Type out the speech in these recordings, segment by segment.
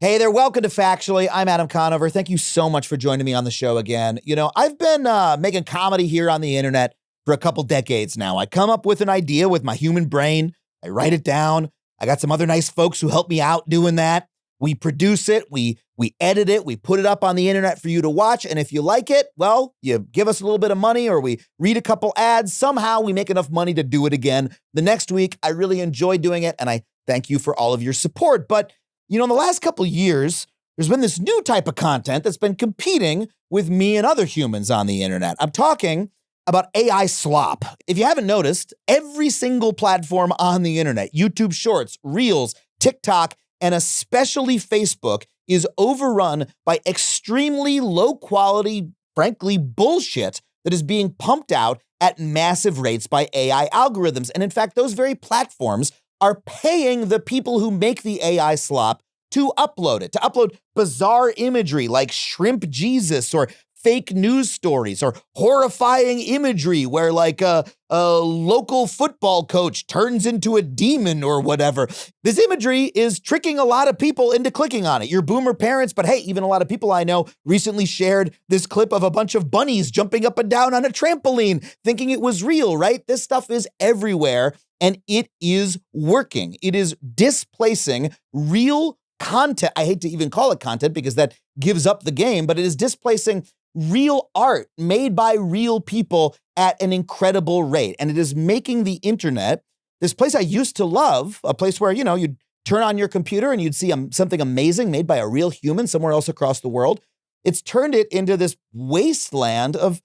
Hey there, welcome to Factually. I'm Adam Conover. Thank you so much for joining me on the show again. You know, I've been making comedy here on the internet for a couple decades now. I come up with an idea with my human brain. I write it down. I got some other nice folks who help me out doing that. We produce it, we edit it, we put it up on the internet for you to watch. And if you like it, well, you give us a little bit of money or we read a couple ads. Somehow we make enough money to do it again the next week. I really enjoy doing it and I thank you for all of your support. But you know, in the last couple of years, there's been this new type of content that's been competing with me and other humans on the internet. I'm talking about AI slop. If you haven't noticed, every single platform on the internet, YouTube Shorts, Reels, TikTok, and especially Facebook, is overrun by extremely low quality, frankly, bullshit that is being pumped out at massive rates by AI algorithms. And in fact, those very platforms are paying the people who make the AI slop to upload it, to upload bizarre imagery like shrimp Jesus or fake news stories or horrifying imagery where like a local football coach turns into a demon or whatever. This imagery is tricking a lot of people into clicking on it. Your boomer parents, but hey, even a lot of people I know recently shared this clip of a bunch of bunnies jumping up and down on a trampoline thinking it was real, right? This stuff is everywhere and it is working. It is displacing real content. I hate to even call it content because that gives up the game, but it is displacing real art made by real people at an incredible rate. And it is making the internet, this place I used to love, a place where, you know, you'd turn on your computer and you'd see something amazing made by a real human somewhere else across the world. It's turned it into this wasteland of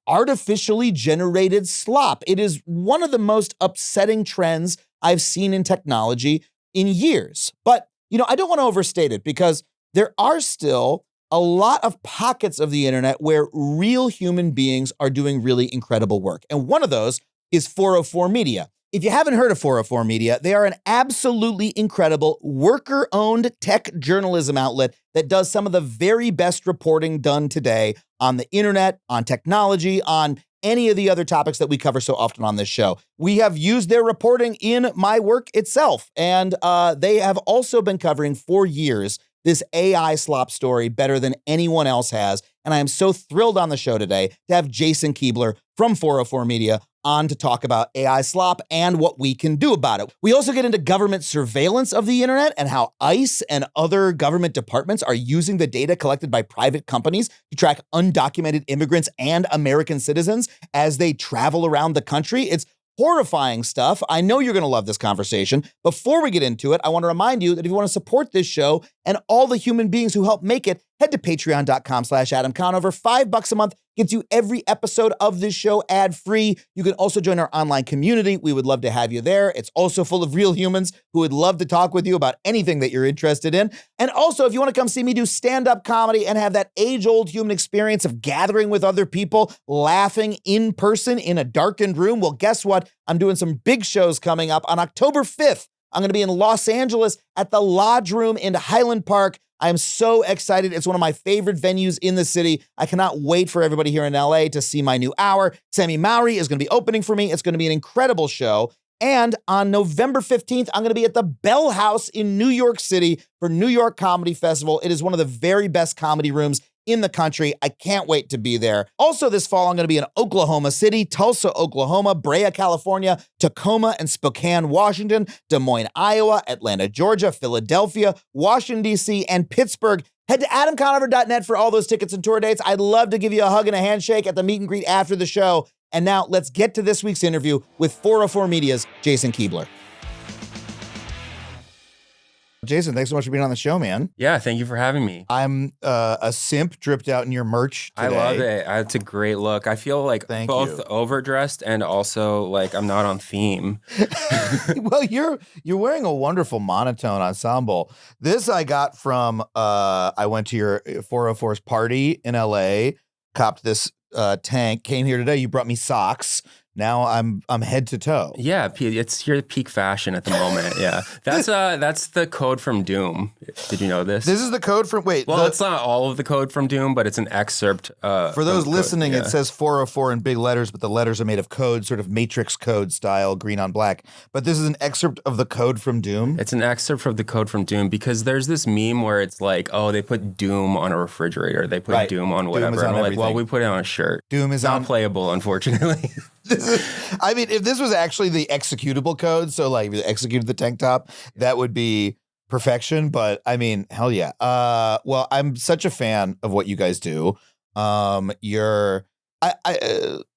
artificially generated slop. It is one of the most upsetting trends I've seen in technology in years. But, you know, I don't want to overstate it because there are still a lot of pockets of the internet where real human beings are doing really incredible work. And one of those is 404 Media. If you haven't heard of 404 Media, they are an absolutely incredible worker-owned tech journalism outlet that does some of the very best reporting done today on the internet, on technology, on any of the other topics that we cover so often on this show. We have used their reporting in my work itself, and they have also been covering for years this AI slop story better than anyone else has. And I am so thrilled on the show today to have Jason Koebler from 404 Media on to talk about AI slop and what we can do about it. We also get into government surveillance of the internet and how ICE and other government departments are using the data collected by private companies to track undocumented immigrants and American citizens as they travel around the country. It's horrifying stuff. I know you're going to love this conversation. Before we get into it, I want to remind you that if you want to support this show and all the human beings who help make it, head to patreon.com/Adam Conover. $5 a month gets you every episode of this show ad-free. You can also join our online community. We would love to have you there. It's also full of real humans who would love to talk with you about anything that you're interested in. And also, if you want to come see me do stand-up comedy and have that age-old human experience of gathering with other people, laughing in person in a darkened room, well, guess what? I'm doing some big shows coming up on October 5th. I'm going to be in Los Angeles at the Lodge Room in Highland Park. I am so excited. It's one of my favorite venues in the city. I cannot wait for everybody here in LA to see my new hour. Sammy Mowry is going to be opening for me. It's going to be an incredible show. And on November 15th, I'm going to be at the Bell House in New York City for New York Comedy Festival. It is one of the very best comedy rooms in the country. I can't wait to be there. Also this fall, I'm going to be in Oklahoma City, Tulsa, Oklahoma, Brea, California, Tacoma and Spokane, Washington, Des Moines, Iowa, Atlanta, Georgia, Philadelphia, Washington, D.C., and Pittsburgh. Head to adamconover.net for all those tickets and tour dates. I'd love to give you a hug and a handshake at the meet and greet after the show. And now let's get to this week's interview with 404 Media's Jason Koebler. Jason, thanks so much for being on the show, man. Yeah, thank you for having me. I'm a simp dripped out in your merch today. I love it. It's a great look. I feel like both overdressed and also like I'm not on theme. Well, you're wearing a wonderful monotone ensemble. This I got from I went to your 404's party in LA, copped this tank, came here today. You brought me socks now I'm head to toe. Yeah, it's your peak fashion at the moment. Yeah, that's the code from Doom. Did you know this? This is the code from it's not all of the code from Doom, but it's an excerpt. For those listening, it says 404 in big letters, but the letters are made of code, sort of matrix code style, green on black. But this is an excerpt of the code from Doom. It's an excerpt from the code from Doom because there's this meme where it's like, oh, they put Doom on a refrigerator, they put Doom on whatever. Doom is on I'm like, everything. well, we put it on a shirt. Doom is not playable, unfortunately. I mean, if this was actually the executable code, so like if you executed the tank top, that would be perfection. But I mean, hell yeah. Well, I'm such a fan of what you guys do. I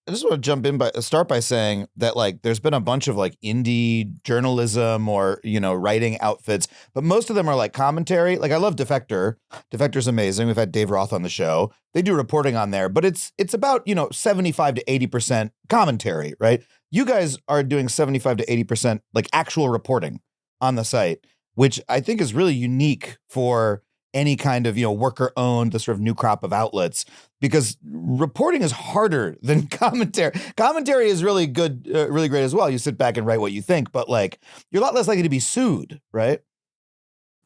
just want to start by saying that like there's been a bunch of like indie journalism or writing outfits, but most of them are like commentary. Like I love Defector. Defector's amazing. We've had Dave Roth on the show. They do reporting on there, but it's about 75 to 80% commentary, right? You guys are doing 75 to 80% like actual reporting on the site, which I think is really unique for any kind of, worker-owned, the sort of new crop of outlets, because reporting is harder than commentary. Commentary is really good, really great as well. You sit back and write what you think, but like you're a lot less likely to be sued, right?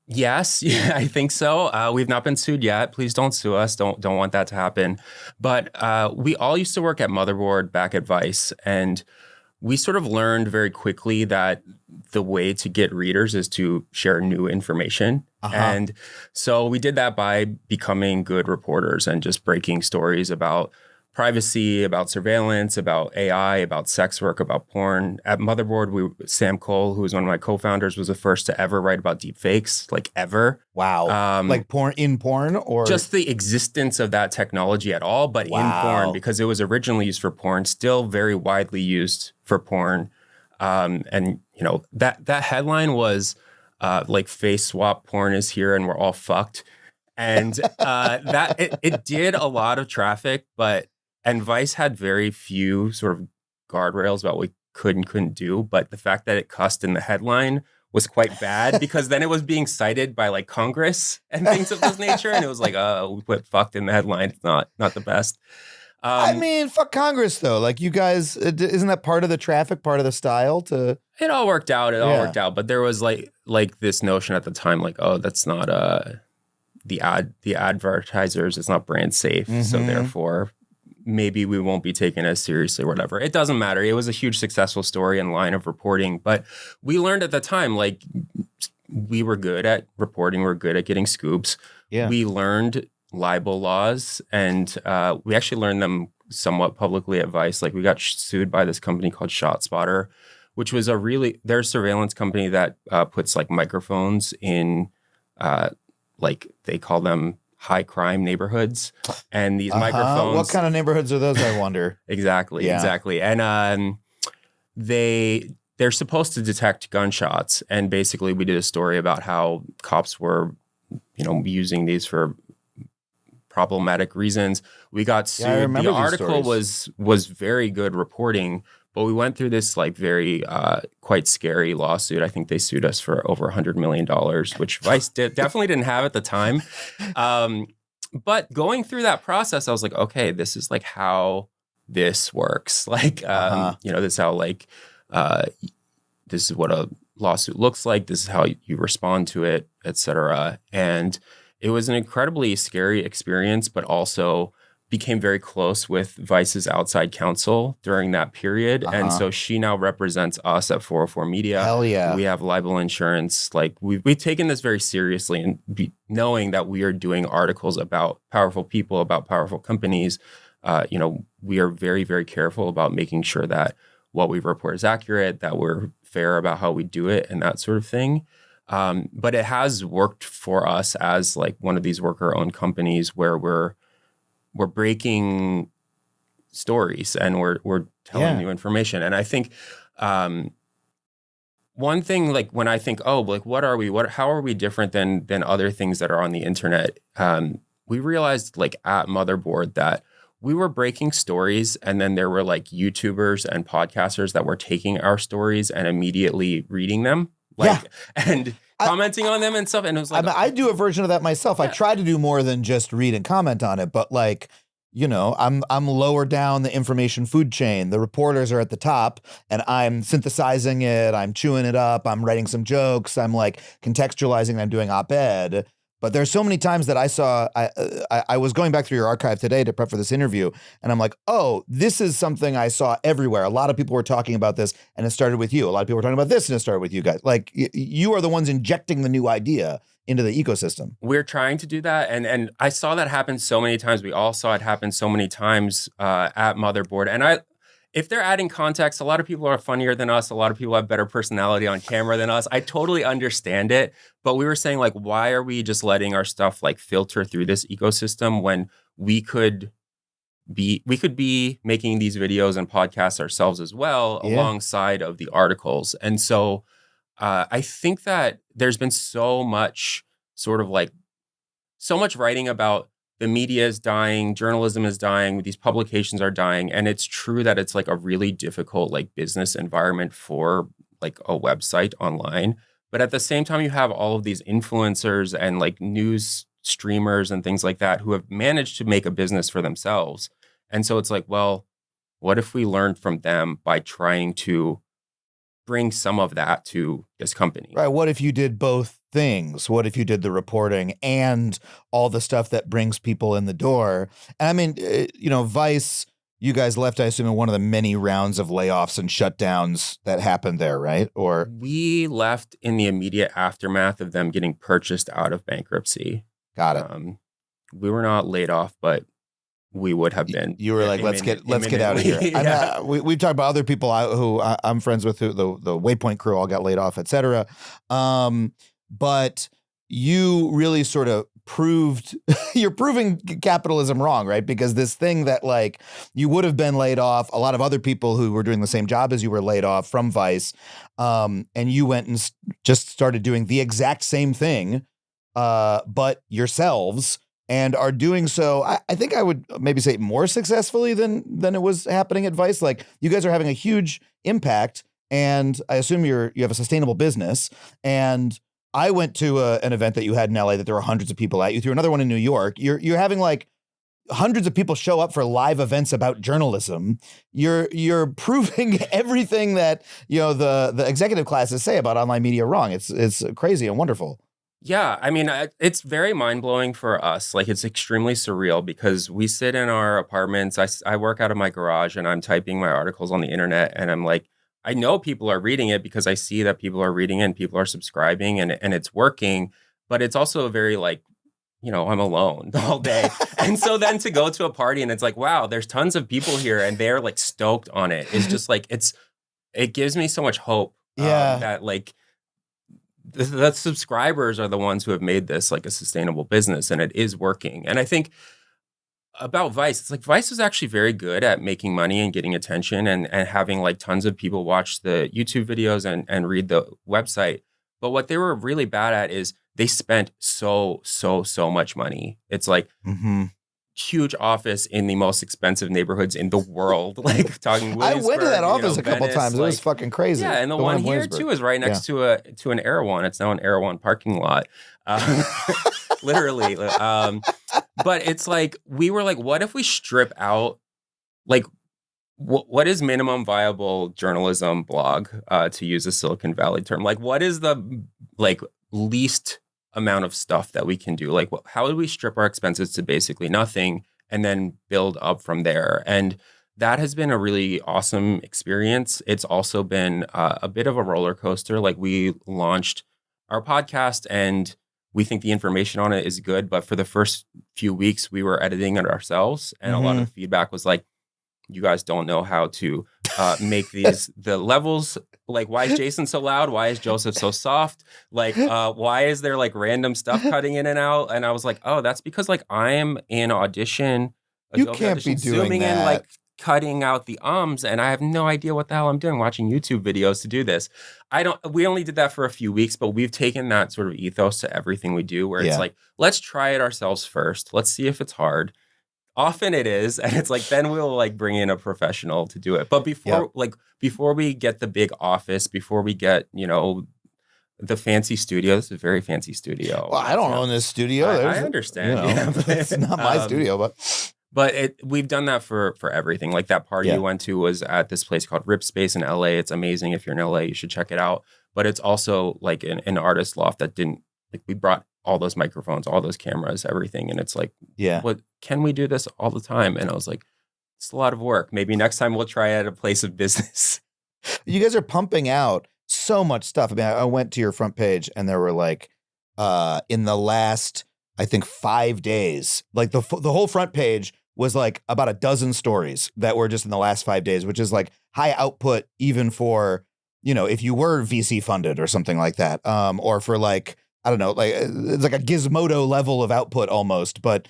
Yes, yeah, I think so. We've not been sued yet. Please don't sue us. Don't want that to happen. But we all used to work at Motherboard back at Vice, and we sort of learned very quickly that the way to get readers is to share new information. And so we did that by becoming good reporters and just breaking stories about privacy, about surveillance, about AI, about sex work, about porn. At Motherboard, Sam Cole, who was one of my co-founders, was the first to ever write about deepfakes, like ever. Wow. Like porn or? Just the existence of that technology at all, but in porn, because it was originally used for porn, still very widely used for porn. And that headline was like face swap porn is here and we're all fucked. And that it did a lot of traffic, and Vice had very few sort of guardrails about what we could and couldn't do. But the fact that it cussed in the headline was quite bad because then it was being cited by like Congress and things of this nature. And it was like, we put fucked in the headline. It's not the best. I mean, fuck Congress though. Like you guys, isn't that part of the traffic, part of the style to? It all worked out. But there was like this notion at the time, like, oh, that's not the advertisers. It's not brand safe. Mm-hmm. So therefore, maybe we won't be taken as seriously or whatever. It doesn't matter. It was a huge successful story and line of reporting. But we learned at the time, like, we were good at reporting. We're good at getting scoops. Yeah. We learned libel laws, and we actually learned them somewhat publicly at Vice. Like, we got sued by this company called ShotSpotter, which was their surveillance company that puts, like, microphones in, like, they call them high crime neighborhoods, and these microphones. What kind of neighborhoods are those, I wonder? Exactly. And they're supposed to detect gunshots, and basically we did a story about how cops were, using these for problematic reasons. We got sued. Yeah, the article was very good reporting, but we went through this like very quite scary lawsuit. I think they sued us for over $100 million, which Vice definitely didn't have at the time. But going through that process, I was like, okay, this is like how this works. Like, this is how like this is what a lawsuit looks like. This is how you respond to it, et cetera. And it was an incredibly scary experience, but also became very close with Vice's outside counsel during that period. And so she now represents us at 404 Media. Hell yeah. We have libel insurance. Like we've taken this very seriously, and knowing that we are doing articles about powerful people, about powerful companies, we are very, very careful about making sure that what we report is accurate, that we're fair about how we do it and that sort of thing. But it has worked for us as like one of these worker-owned companies where we're breaking stories and we're telling new information. And I think one thing, like when I think, oh, like what are we? How are we different than other things that are on the internet? We realized like at Motherboard that we were breaking stories, and then there were like YouTubers and podcasters that were taking our stories and immediately reading them, and commenting on them and stuff. And it was like, I do a version of that myself. I try to do more than just read and comment on it, but like I'm lower down the information food chain. The reporters are at the top, and I'm synthesizing it. I'm chewing it up. I'm writing some jokes. I'm like contextualizing. I'm doing op-ed. But there's so many times that I saw, I was going back through your archive today to prep for this interview, and I'm like, oh, this is something I saw everywhere. A lot of people were talking about this, and it started with you. A lot of people were talking about this, and it started with you guys. Like, you are the ones injecting the new idea into the ecosystem. We're trying to do that, and I saw that happen so many times. We all saw it happen so many times at Motherboard. And if they're adding context, a lot of people are funnier than us. A lot of people have better personality on camera than us. I totally understand it. But we were saying, like, why are we just letting our stuff like filter through this ecosystem when we could be making these videos and podcasts ourselves as well, alongside of the articles. And so I think that there's been so much writing about the media is dying, journalism is dying, these publications are dying. And it's true that it's like a really difficult like business environment for like a website online. But at the same time, you have all of these influencers and like news streamers and things like that who have managed to make a business for themselves. And so it's like, well, what if we learned from them by trying to bring some of that to this company? Right. What if you did both things? What if you did the reporting and all the stuff that brings people in the door? And I mean, Vice, you guys left, I assume, in one of the many rounds of layoffs and shutdowns that happened there, right? Or we left in the immediate aftermath of them getting purchased out of bankruptcy. Got it. We were not laid off, but we would have been. You were like, let's get out of here. Yeah. We've talked about other people who I'm friends with, who the Waypoint crew all got laid off, et cetera. But you really sort of you're proving capitalism wrong, right? Because this thing that like you would have been laid off, a lot of other people who were doing the same job as you were laid off from Vice, and you went and just started doing the exact same thing, but yourselves. And are doing so, I think I would maybe say more successfully than it was happening at Vice. Like, you guys are having a huge impact, and I assume you have a sustainable business. And I went to an event that you had in LA that there were hundreds of people at. You threw another one in New York. You're having like hundreds of people show up for live events about journalism. You're proving everything that the executive classes say about online media wrong. It's crazy and wonderful. Yeah, I mean, it's very mind-blowing for us. Like, it's extremely surreal because we sit in our apartments. I work out of my garage, and I'm typing my articles on the internet, and I'm like, I know people are reading it because I see that people are reading it and people are subscribing, and it's working. But it's also very like, I'm alone all day. And so then to go to a party and it's like, wow, there's tons of people here and they're like stoked on it. It's just like, it gives me so much hope that like, the subscribers are the ones who have made this like a sustainable business, and it is working. And I think about Vice, it's like Vice is actually very good at making money and getting attention and having like tons of people watch the YouTube videos and read the website. But what they were really bad at is they spent so much money. It's like huge office in the most expensive neighborhoods in the world. Like talking I went to that office a couple times. It was fucking crazy. Yeah, and the one here too is right next to an Erewhon. It's now an Erewhon parking lot. Literally. But it's like, we were like, what if we strip out, like, what is minimum viable journalism blog, to use a Silicon Valley term? Like, what is the like least amount of stuff that we can do? Like, how do we strip our expenses to basically nothing and then build up from there? And that has been a really awesome experience. It's also been a bit of a roller coaster. Like, we launched our podcast and we think the information on it is good, but for the first few weeks we were editing it ourselves, and a lot of feedback was like, you guys don't know how to make the levels. Like, why is Jason so loud? Why is Joseph so soft? Like, why is there like random stuff cutting in and out? And I was like, oh, that's because like I'm in Audition. You can't be doing zooming that. in, like cutting out the ums, and I have no idea what the hell I'm doing watching YouTube videos to do this. We only did that for a few weeks, but we've taken that sort of ethos to everything we do, where it's like, let's try it ourselves first. Let's see if it's hard. Often it is, and it's like, then we'll like bring in a professional to do it. But before we get the big office, before we get, the fancy studio, this is a very fancy studio. Well, I don't own this studio. I understand. It's not my studio, but But we've done that for everything. Like that party you went to was at this place called Rip Space in LA. It's amazing. If you're in LA, you should check it out. But it's also like an artist loft that didn't, like, we brought all those microphones, all those cameras, everything. And it's like, what, can we do this all the time? And I was like, it's a lot of work. Maybe next time we'll try it at a place of business. You guys are pumping out so much stuff. I mean, I went to your front page and there were like, in the last, I think 5 days, like the whole front page was like about a dozen stories that were just in the last 5 days, which is like high output even for, you know, if you were VC funded or something like that, or for like, I don't know, like it's like a Gizmodo level of output almost, but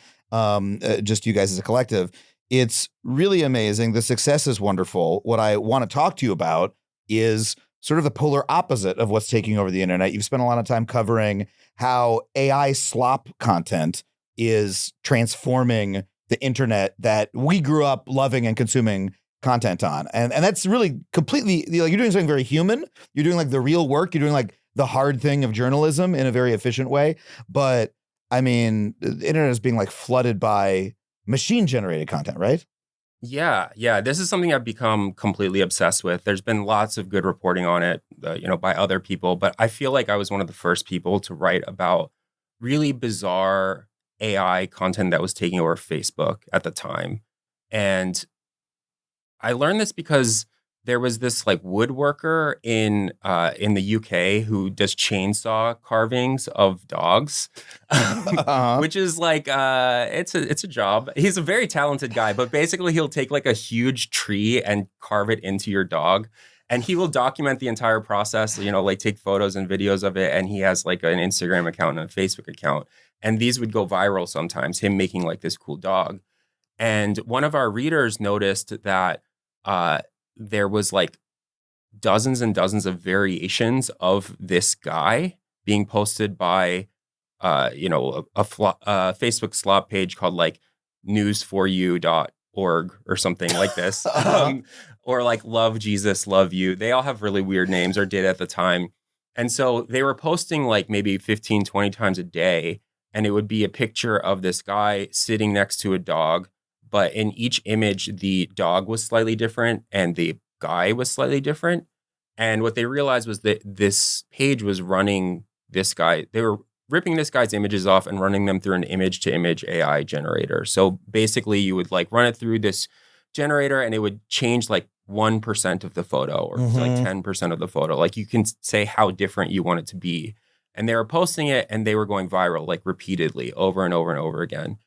just you guys as a collective. It's really amazing. The success is wonderful. What I want to talk to you about is sort of the polar opposite of what's taking over the internet. You've spent a lot of time covering how AI slop content is transforming the internet that we grew up loving and consuming content on. And that's really completely, like, you're doing something very human. You're doing like the real work. You're doing like the hard thing of journalism in a very efficient way. But I mean, the internet is being like flooded by machine generated content, right? Yeah. This is something I've become completely obsessed with. There's been lots of good reporting on it, by other people, but I feel like I was one of the first people to write about really bizarre AI content that was taking over Facebook at the time. And I learned this because there was this like woodworker in the UK who does chainsaw carvings of dogs, which is like it's a job. He's a very talented guy, but basically he'll take like a huge tree and carve it into your dog, and he will document the entire process. Like take photos and videos of it, and he has like an Instagram account and a Facebook account, and these would go viral sometimes. Him making like this cool dog, and one of our readers noticed that there was like dozens and dozens of variations of this guy being posted by, a Facebook slop page called like newsforyou.org or something like this, or like Love Jesus, Love You. They all have really weird names, or did at the time. And so they were posting like maybe 15, 20 times a day, and it would be a picture of this guy sitting next to a dog. But in each image, the dog was slightly different and the guy was slightly different. And what they realized was that this page was running this guy. They were ripping this guy's images off and running them through an image-to-image AI generator. So basically, you would like run it through this generator and it would change like 1% of the photo or like 10% of the photo. Like you can say how different you want it to be. And they were posting it and they were going viral like repeatedly over and over and over again.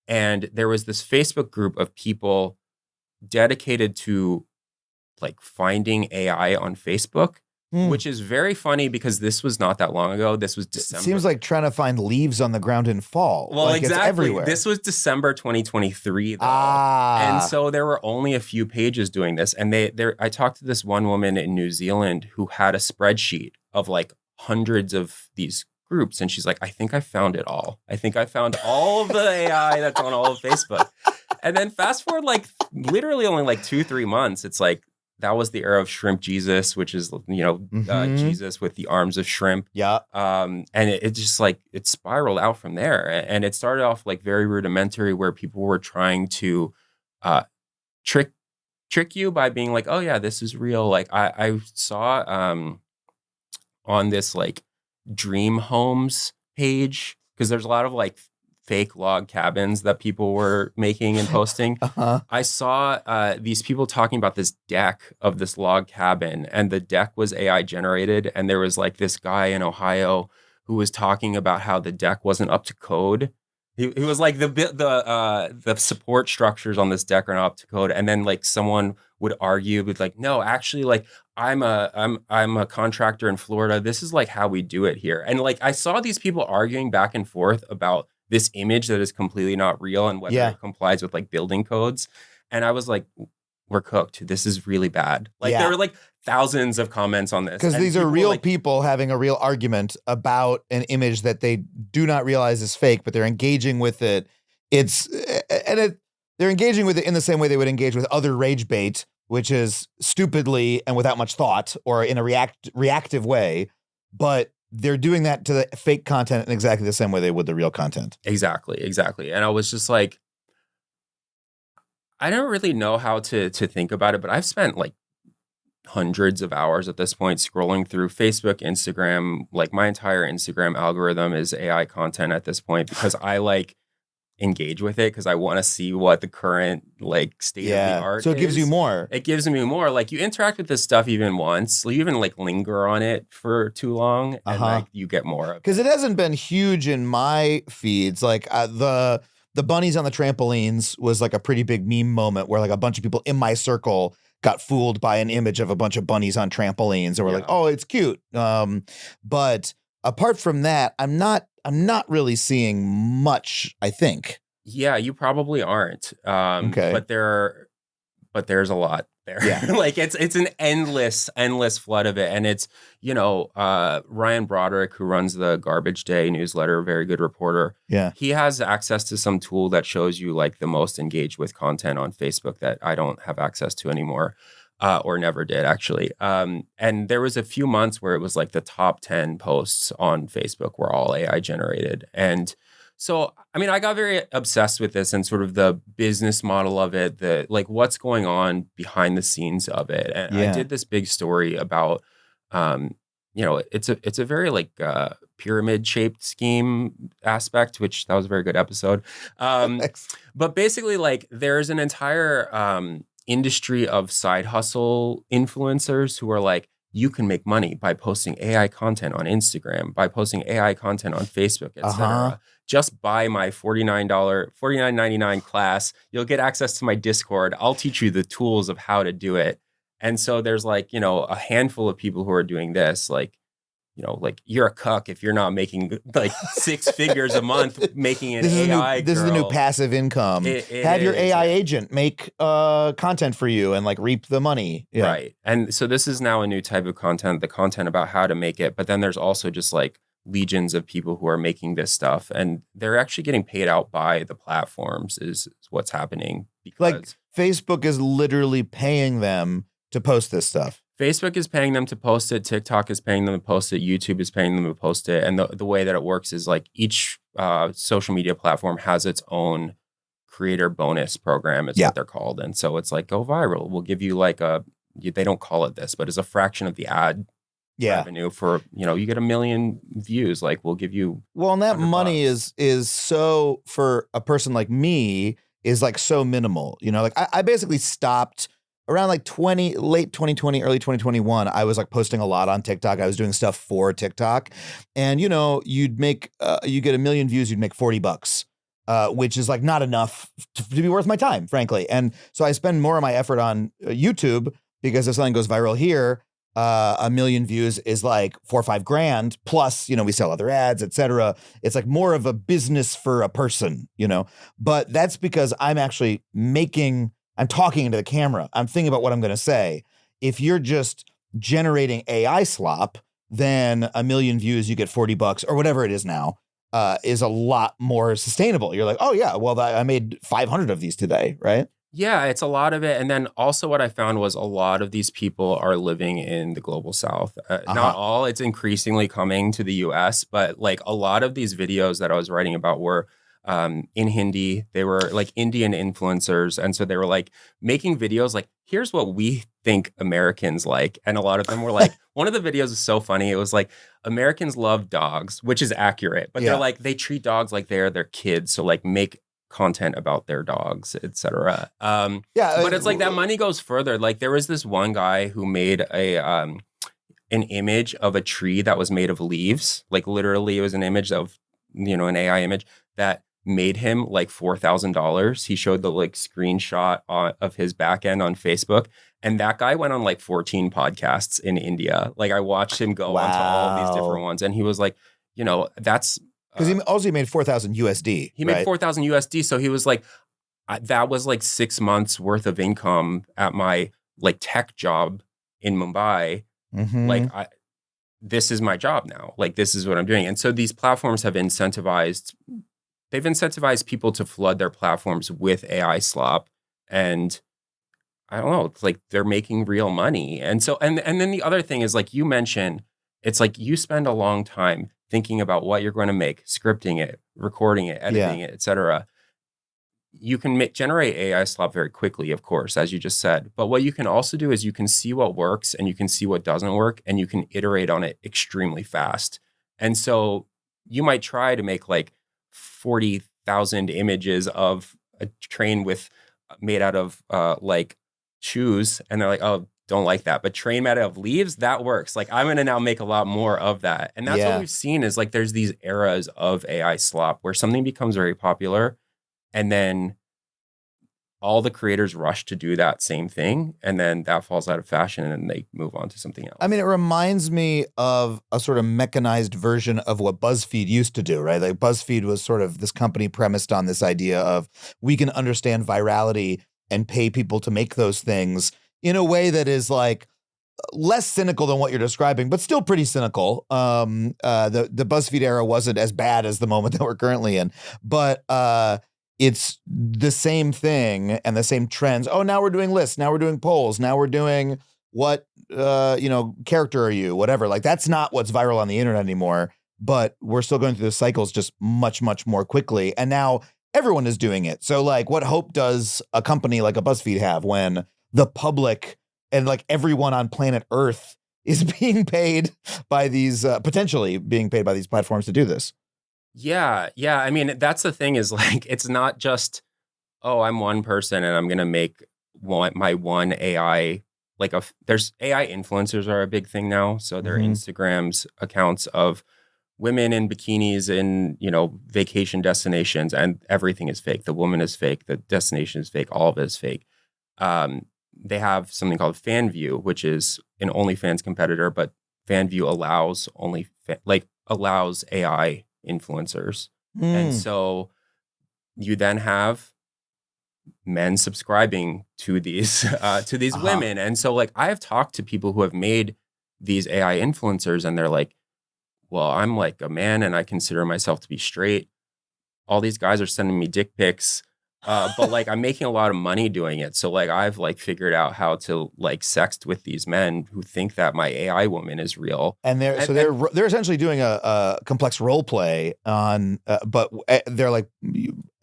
And there was this Facebook group of people dedicated to like finding AI on Facebook, which is very funny because this was not that long ago. This was December. It seems like trying to find leaves on the ground in fall. Well, like exactly. It's everywhere. This was December 2023, though. And so there were only a few pages doing this. And I talked to this one woman in New Zealand who had a spreadsheet of like hundreds of these groups, and she's like, I think I found it all. I think I found all of the AI that's on all of Facebook. And then fast forward like literally only like 2-3 months, it's like that was the era of Shrimp Jesus, which is Jesus with the arms of shrimp. Yeah. And it just like it spiraled out from there, and it started off like very rudimentary, where people were trying to trick you by being like, oh yeah, this is real. Like I saw on this like dream homes page, because there's a lot of like fake log cabins that people were making and posting. I saw these people talking about this deck of this log cabin, and the deck was AI generated, and there was like this guy in Ohio who was talking about how the deck wasn't up to code. He was like the support structures on this deck are not up to code, and then like someone would argue with like, no, actually, like I'm a contractor in Florida. This is like how we do it here. And like I saw these people arguing back and forth about this image that is completely not real and whether it complies with like building codes. And I was like, we're cooked. This is really bad. Like there were like thousands of comments on this. Because these are real people having a real argument about an image that they do not realize is fake, but they're engaging with it. They're engaging with it in the same way they would engage with other rage bait, which is stupidly and without much thought or in a reactive way. But they're doing that to the fake content in exactly the same way they would the real content. Exactly. And I was just like, I don't really know how to think about it, but I've spent like hundreds of hours at this point scrolling through Facebook, Instagram. Like my entire Instagram algorithm is AI content at this point because I like engage with it because I want to see what the current like state of the art So it gives you more. It gives me more. Like you interact with this stuff even once, you even like linger on it for too long, and like you get more of it. Because it hasn't been huge in my feeds. Like the bunnies on the trampolines was like a pretty big meme moment where like a bunch of people in my circle got fooled by an image of a bunch of bunnies on trampolines and were like, oh, it's cute. But apart from that, I'm not really seeing much, I think. Yeah, you probably aren't. Okay. But there's a lot there. Yeah. Like it's an endless flood of it. And it's, Ryan Broderick, who runs the Garbage Day newsletter, very good reporter. Yeah. He has access to some tool that shows you like the most engaged with content on Facebook that I don't have access to anymore. Or never did, actually. And there was a few months where it was like the top 10 posts on Facebook were all AI generated. And so, I mean, I got very obsessed with this and sort of the business model of it, the like what's going on behind the scenes of it. And I did this big story about, it's a very like pyramid shaped scheme aspect, which that was a very good episode. But basically, like there's an entire industry of side hustle influencers who are like, you can make money by posting AI content on Instagram, by posting AI content on Facebook, etc. Just buy my $49.99 class. You'll get access to my Discord. I'll teach you the tools of how to do it. And so there's like, a handful of people who are doing this, like, like you're a cuck if you're not making like 6 figures a month making an AI. This is the new passive income. Have your AI agent make content for you and like reap the money. Yeah. Right. And so this is now a new type of content, the content about how to make it. But then there's also just like legions of people who are making this stuff, and they're actually getting paid out by the platforms is what's happening. Because like Facebook is literally paying them to post this stuff. Facebook is paying them to post it. TikTok is paying them to post it. YouTube is paying them to post it. And the way that it works is like each social media platform has its own creator bonus program is what they're called. And so it's like, go viral. We'll give you like they don't call it this, but it's a fraction of the ad revenue for, you get 1 million views. Like we'll give you. Well, and that money is so, for a person like me, is like so minimal. Like I basically stopped around like late 2020, early 2021, I was like posting a lot on TikTok. I was doing stuff for TikTok, and you'd make you get 1 million views, you'd make $40, which is like not enough to be worth my time, frankly. And so I spend more of my effort on YouTube because if something goes viral here, 1 million views is like $4 or $5 grand. Plus, we sell other ads, etc. It's like more of a business for a person, But that's because I'm actually I'm talking into the camera. I'm thinking about what I'm going to say. If you're just generating AI slop, then 1 million views, you get $40 or whatever it is now, is a lot more sustainable. You're like, oh yeah, well, I made 500 of these today, right? Yeah, it's a lot of it. And then also what I found was a lot of these people are living in the global South. Not all, it's increasingly coming to the US, but like a lot of these videos that I was writing about were in Hindi. They were like Indian influencers. And so they were like making videos like, here's what we think Americans like. And a lot of them were like, one of the videos is so funny. It was like, Americans love dogs, which is accurate. But they're like, they treat dogs like they're their kids. So like make content about their dogs, etc. But it's like that money goes further. Like there was this one guy who made an image of a tree that was made of leaves. Like literally it was an image of, an AI image that made him like $4,000. He showed the like screenshot of his back end on Facebook. And that guy went on like 14 podcasts in India. Like I watched him go onto all of these different ones. And he was like, that's because he also made 4,000 USD. He made 4,000 USD. So he was like, that was like 6 months worth of income at my like tech job in Mumbai. Mm-hmm. Like this is my job now. Like this is what I'm doing. And so these platforms have incentivized people to flood their platforms with AI slop. And I don't know, it's like they're making real money. And so, and then the other thing is like you mentioned, it's like you spend a long time thinking about what you're going to make, scripting it, recording it, editing it, etc. you can generate AI slop very quickly, of course, as you just said. But what you can also do is you can see what works and you can see what doesn't work, and you can iterate on it extremely fast. And so you might try to make like 40,000 images of a train made out of like shoes, and they're like, oh, don't like that. But train made out of leaves, that works. Like, I'm going to now make a lot more of that. And that's what we've seen is like there's these eras of AI slop where something becomes very popular, and then all the creators rush to do that same thing, and then that falls out of fashion, and then they move on to something else. I mean, it reminds me of a sort of mechanized version of what BuzzFeed used to do, right? Like BuzzFeed was sort of this company premised on this idea of we can understand virality and pay people to make those things in a way that is like less cynical than what you're describing, but still pretty cynical. The BuzzFeed era wasn't as bad as the moment that we're currently in, but it's the same thing and the same trends. Oh, now we're doing lists. Now we're doing polls. Now we're doing what, character are you? Whatever. Like, that's not what's viral on the internet anymore, but we're still going through the cycles just much, much more quickly. And now everyone is doing it. So like, what hope does a company like a BuzzFeed have when the public and like everyone on planet Earth is being paid by these, potentially being paid by these platforms to do this? Yeah. I mean, that's the thing is like, it's not just, oh, I'm one person and I'm going to make my one AI, like there's AI influencers are a big thing now. So there are Instagram's accounts of women in bikinis in, vacation destinations, and everything is fake. The woman is fake. The destination is fake. All of it is fake. They have something called FanView, which is an OnlyFans competitor, but FanView allows allows AI influencers. And so you then have men subscribing to these women. And so like I have talked to people who have made these AI influencers, and they're like, well, I'm like a man and I consider myself to be straight. All these guys are sending me dick pics. But like I'm making a lot of money doing it. So like I've like figured out how to like sext with these men who think that my AI woman is real. And they're essentially doing a complex role play on, but they're like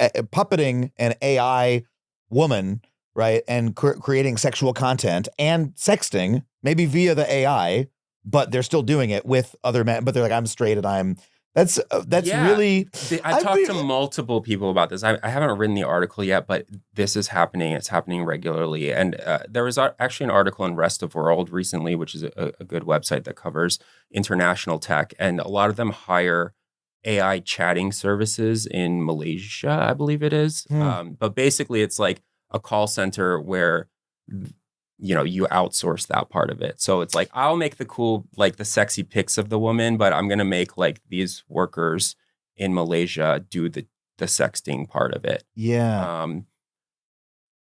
puppeting an AI woman, right? And creating sexual content and sexting, maybe via the AI, but they're still doing it with other men. But they're like, I'm straight and that's really. I've talked to multiple people about this. I haven't written the article yet, but this is happening. It's happening regularly. And there was actually an article in Rest of World recently, which is a good website that covers international tech. And a lot of them hire AI chatting services in Malaysia, I believe it is. But basically, it's like a call center where you outsource that part of it. So it's like, I'll make the cool, like the sexy pics of the woman, but I'm going to make like these workers in Malaysia do the sexting part of it. Yeah.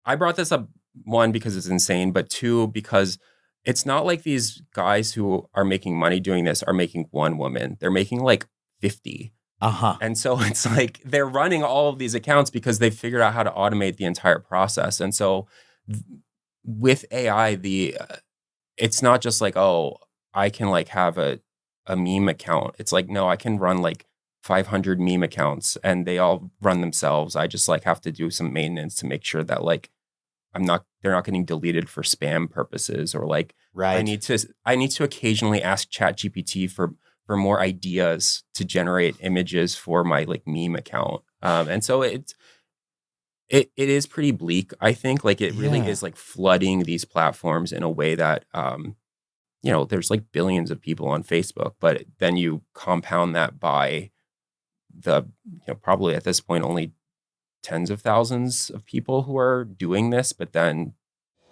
I brought this up, one, because it's insane, but two, because it's not like these guys who are making money doing this are making one woman. They're making like 50. And so it's like they're running all of these accounts because they've figured out how to automate the entire process. And so with AI, it's not just like, oh, I can like have a meme account. It's like, no, I can run like 500 meme accounts and they all run themselves. I just like have to do some maintenance to make sure that like they're not getting deleted for spam purposes, or like I need to occasionally ask ChatGPT for more ideas to generate images for my like meme account. And so it is pretty bleak, I think. Like it really is like flooding these platforms in a way that, there's like billions of people on Facebook, but then you compound that by the, probably at this point only tens of thousands of people who are doing this. But then,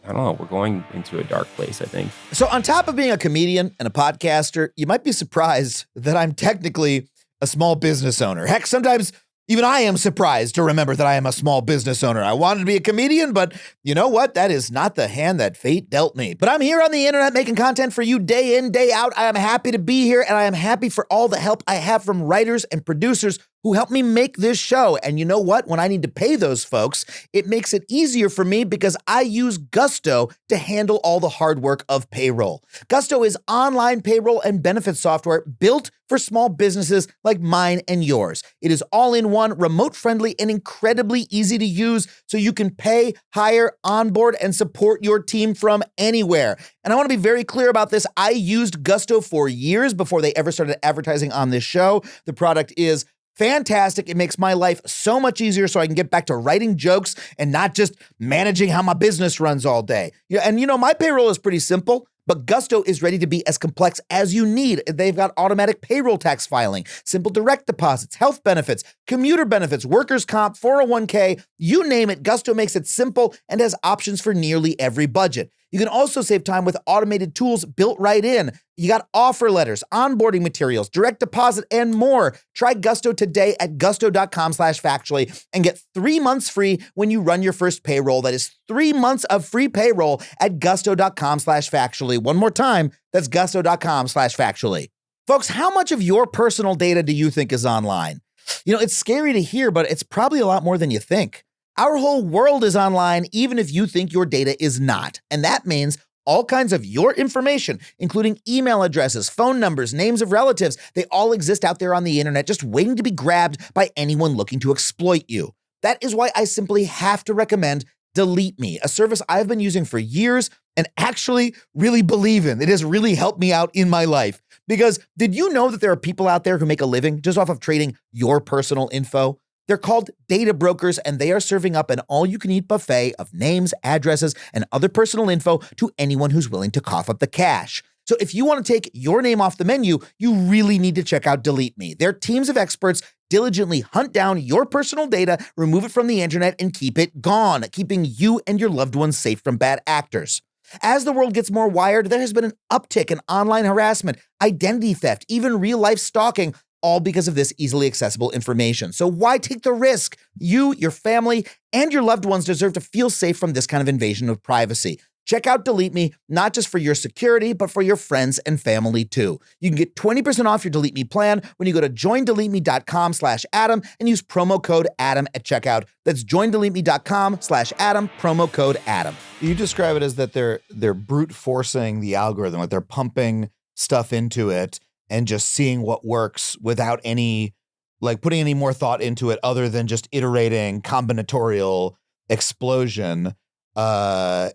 I don't know, we're going into a dark place, I think. So on top of being a comedian and a podcaster, you might be surprised that I'm technically a small business owner. Heck, sometimes even I am surprised to remember that I am a small business owner. I wanted to be a comedian, but you know what? That is not the hand that fate dealt me. But I'm here on the internet making content for you day in, day out. I am happy to be here, and I am happy for all the help I have from writers and producers who help me make this show. And you know what? When I need to pay those folks, it makes it easier for me because I use Gusto to handle all the hard work of payroll. Gusto is online payroll and benefits software built for small businesses like mine and yours. It is all-in-one, remote-friendly, and incredibly easy to use so you can pay, hire, onboard, and support your team from anywhere. And I want to be very clear about this. I used Gusto for years before they ever started advertising on this show. The product is fantastic. It makes my life so much easier so I can get back to writing jokes and not just managing how my business runs all day. And my payroll is pretty simple, but Gusto is ready to be as complex as you need. They've got automatic payroll tax filing, simple direct deposits, health benefits, commuter benefits, workers' comp, 401k, you name it. Gusto makes it simple and has options for nearly every budget. You can also save time with automated tools built right in. You got offer letters, onboarding materials, direct deposit, and more. Try Gusto today at gusto.com/factually and get 3 months free when you run your first payroll. That is 3 months of free payroll at gusto.com/factually. One more time, that's gusto.com/factually. Folks, how much of your personal data do you think is online? It's scary to hear, but it's probably a lot more than you think. Our whole world is online, even if you think your data is not. And that means all kinds of your information, including email addresses, phone numbers, names of relatives, they all exist out there on the internet, just waiting to be grabbed by anyone looking to exploit you. That is why I simply have to recommend Delete Me, a service I've been using for years and actually really believe in. It has really helped me out in my life. Because did you know that there are people out there who make a living just off of trading your personal info? They're called data brokers, and they are serving up an all-you-can-eat buffet of names, addresses, and other personal info to anyone who's willing to cough up the cash. So if you want to take your name off the menu, you really need to check out Delete Me. Their teams of experts diligently hunt down your personal data, remove it from the internet, and keep it gone, keeping you and your loved ones safe from bad actors. As the world gets more wired, there has been an uptick in online harassment, identity theft, even real-life stalking, all because of this easily accessible information. So why take the risk? You, your family, and your loved ones deserve to feel safe from this kind of invasion of privacy. Check out Delete Me, not just for your security, but for your friends and family too. You can get 20% off your Delete Me plan when you go to joindeleteme.com/Adam and use promo code Adam at checkout. That's joindeleteme.com/Adam, promo code Adam. You describe it as that they're brute forcing the algorithm, like they're pumping stuff into it and just seeing what works without any, putting any more thought into it other than just iterating combinatorial explosion. Why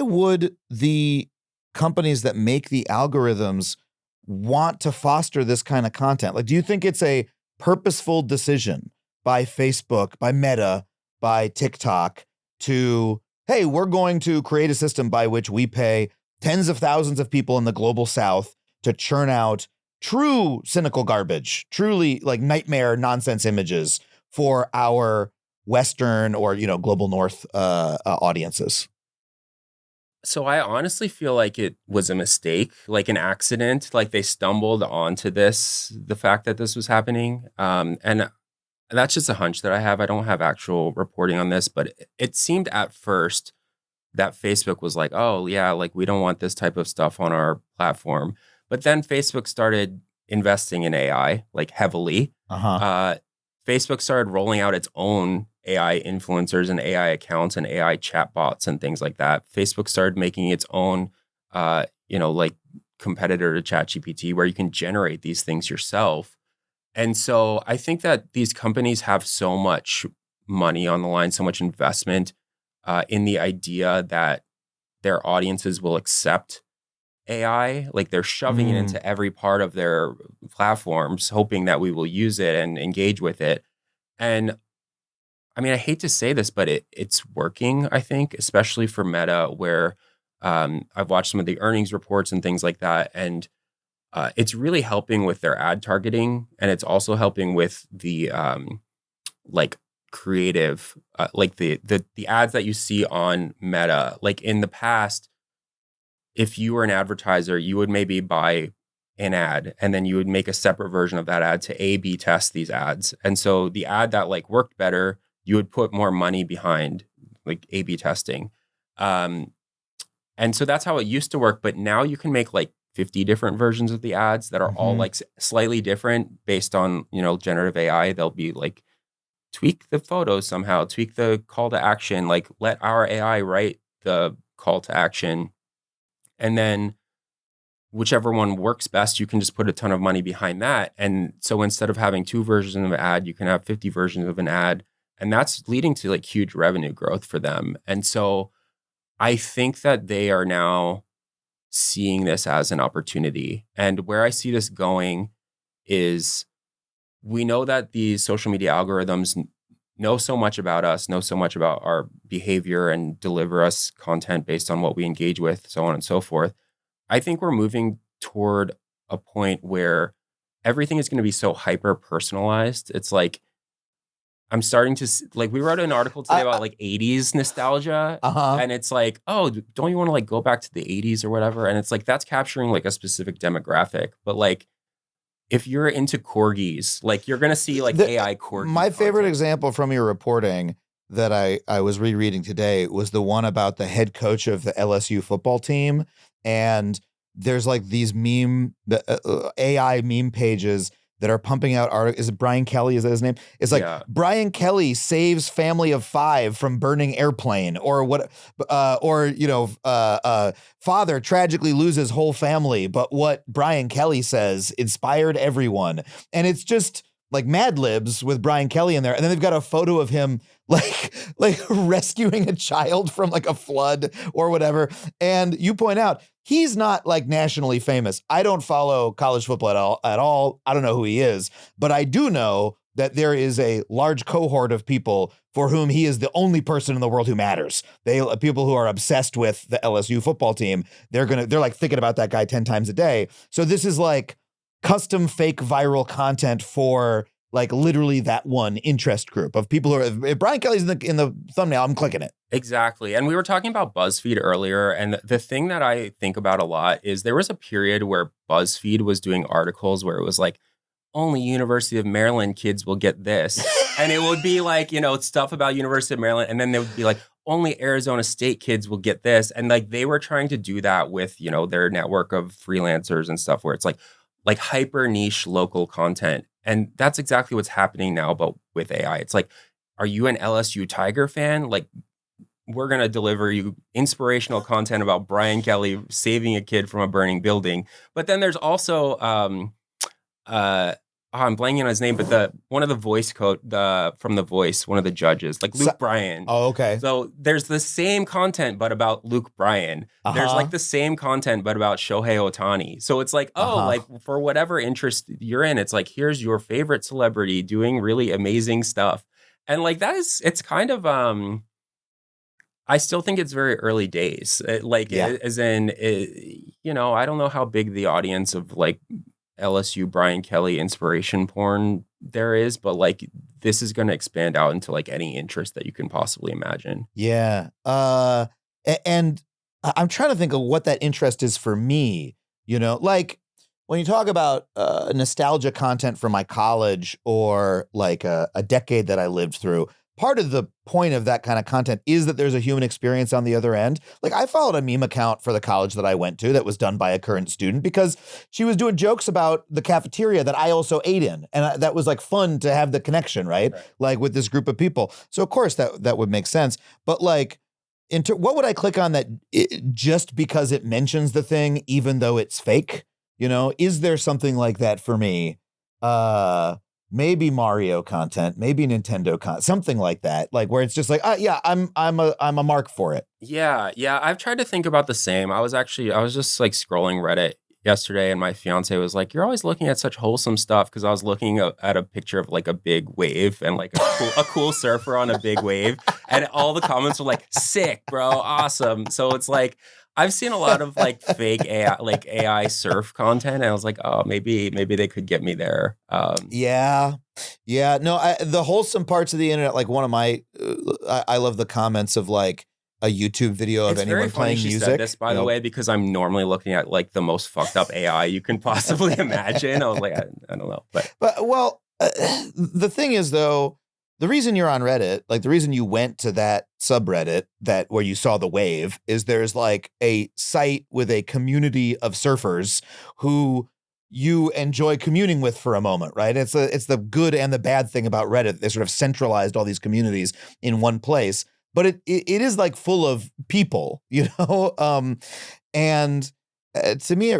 would the companies that make the algorithms want to foster this kind of content? Do you think it's a purposeful decision by Facebook, by Meta, by TikTok to, hey, we're going to create a system by which we pay tens of thousands of people in the global south to churn out true cynical garbage, truly nightmare nonsense images for our Western or, global North audiences? So I honestly feel like it was a mistake, like an accident, like they stumbled onto the fact that this was happening. And that's just a hunch that I have. I don't have actual reporting on this, but it seemed at first that Facebook was like, oh yeah, we don't want this type of stuff on our platform. But then Facebook started investing in AI, heavily. Facebook started rolling out its own AI influencers and AI accounts and AI chatbots and things like that. Facebook started making its own, competitor to ChatGPT where you can generate these things yourself. And so I think that these companies have so much money on the line, so much investment in the idea that their audiences will accept AI. They're shoving it into every part of their platforms, hoping that we will use it and engage with it. And I mean, I hate to say this, but it's working, I think, especially for Meta, where I've watched some of the earnings reports and things like that. And it's really helping with their ad targeting. And it's also helping with the creative, the ads that you see on Meta. In the past, if you were an advertiser, you would maybe buy an ad and then you would make a separate version of that ad to A/B test these ads. And so the ad that worked better, you would put more money behind A/B testing. And so that's how it used to work. But now you can make 50 different versions of the ads that are all like slightly different based on, generative AI. They'll be like, tweak the photos somehow, tweak the call to action, like let our AI write the call to action. And then whichever one works best, you can just put a ton of money behind that. And so instead of having 2 versions of an ad, you can have 50 versions of an ad. And that's leading to like huge revenue growth for them. And so I think that they are now seeing this as an opportunity. And where I see this going is we know that these social media algorithms know so much about us, know so much about our behavior, and deliver us content based on what we engage with, so on and so forth. I think we're moving toward a point where everything is going to be so hyper personalized. It's like, I'm starting to like, we wrote an article today about like 80s nostalgia. And it's like, oh, don't you want to like go back to the 80s or whatever? And it's like, that's capturing like a specific demographic. But like, if you're into corgis, like you're going to see like AI corgi. My favorite example from your reporting that I was rereading today was the one about the head coach of the LSU football team. And there's like these AI meme pages that are pumping out articles. Is it Brian Kelly? Is that his name? It's like, Brian Kelly saves family of 5 from burning airplane, or what, father tragically loses whole family, but what Brian Kelly says inspired everyone. And it's just like Mad Libs with Brian Kelly in there. And then they've got a photo of him like rescuing a child from like a flood or whatever. And you point out, he's not like nationally famous. I don't follow college football at all. I don't know who he is, but I do know that there is a large cohort of people for whom he is the only person in the world who matters. People who are obsessed with the LSU football team. They're like thinking about that guy 10 times a day. So this is like custom fake viral content for like literally that one interest group of people who are, if Brian Kelly's in the thumbnail, I'm clicking it. Exactly. And we were talking about BuzzFeed earlier. And the thing that I think about a lot is there was a period where BuzzFeed was doing articles where it was like, only University of Maryland kids will get this. And it would be like, stuff about University of Maryland. And then they would be like, only Arizona State kids will get this. And like they were trying to do that with, their network of freelancers and stuff where it's like hyper niche local content. And that's exactly what's happening now, but with AI. It's like, are you an LSU Tiger fan? Like, we're going to deliver you inspirational content about Brian Kelly saving a kid from a burning building. But then there's also, I'm blanking on his name, but one of the voice from The Voice, one of the judges, like Luke Bryan. Oh, okay. So there's the same content, but about Luke Bryan. There's like the same content, but about Shohei Ohtani. So it's like, like for whatever interest you're in, it's like, here's your favorite celebrity doing really amazing stuff. And like it's kind of, I still think it's very early days. As in, I don't know how big the audience of like LSU Brian Kelly inspiration porn there is, but like this is going to expand out into like any interest that you can possibly imagine. Yeah. And I'm trying to think of what that interest is for me, like when you talk about nostalgia content from my college or like a decade that I lived through, part of the point of that kind of content is that there's a human experience on the other end. Like I followed a meme account for the college that I went to that was done by a current student because she was doing jokes about the cafeteria that I also ate in. And that was like fun to have the connection, right? Like with this group of people. So of course that would make sense. But like, what would I click on that just because it mentions the thing, even though it's fake? Is there something like that for me? Maybe Mario content, maybe Nintendo content, something like that, like where it's just like, I'm a mark for it. Yeah. I've tried to think about the same. I was just like scrolling Reddit yesterday, and my fiance was like, "You're always looking at such wholesome stuff," because I was looking at a picture of like a big wave and like a cool surfer on a big wave, and all the comments were like, "Sick, bro, awesome." So it's like, I've seen a lot of like fake AI, like AI surf content, and I was like, oh, maybe they could get me there. Yeah. No, the wholesome parts of the internet, like one of my, I love the comments of like a YouTube video of anyone playing music. Said this, by the way, because I'm normally looking at like the most fucked up AI you can possibly imagine. I was like, I don't know, but well, the thing is though, the reason you're on Reddit, like the reason you went to that subreddit where you saw the wave is there's like a site with a community of surfers who you enjoy communing with for a moment, right? It's the good and the bad thing about Reddit. They sort of centralized all these communities in one place, but it is like full of people, you know? And to me,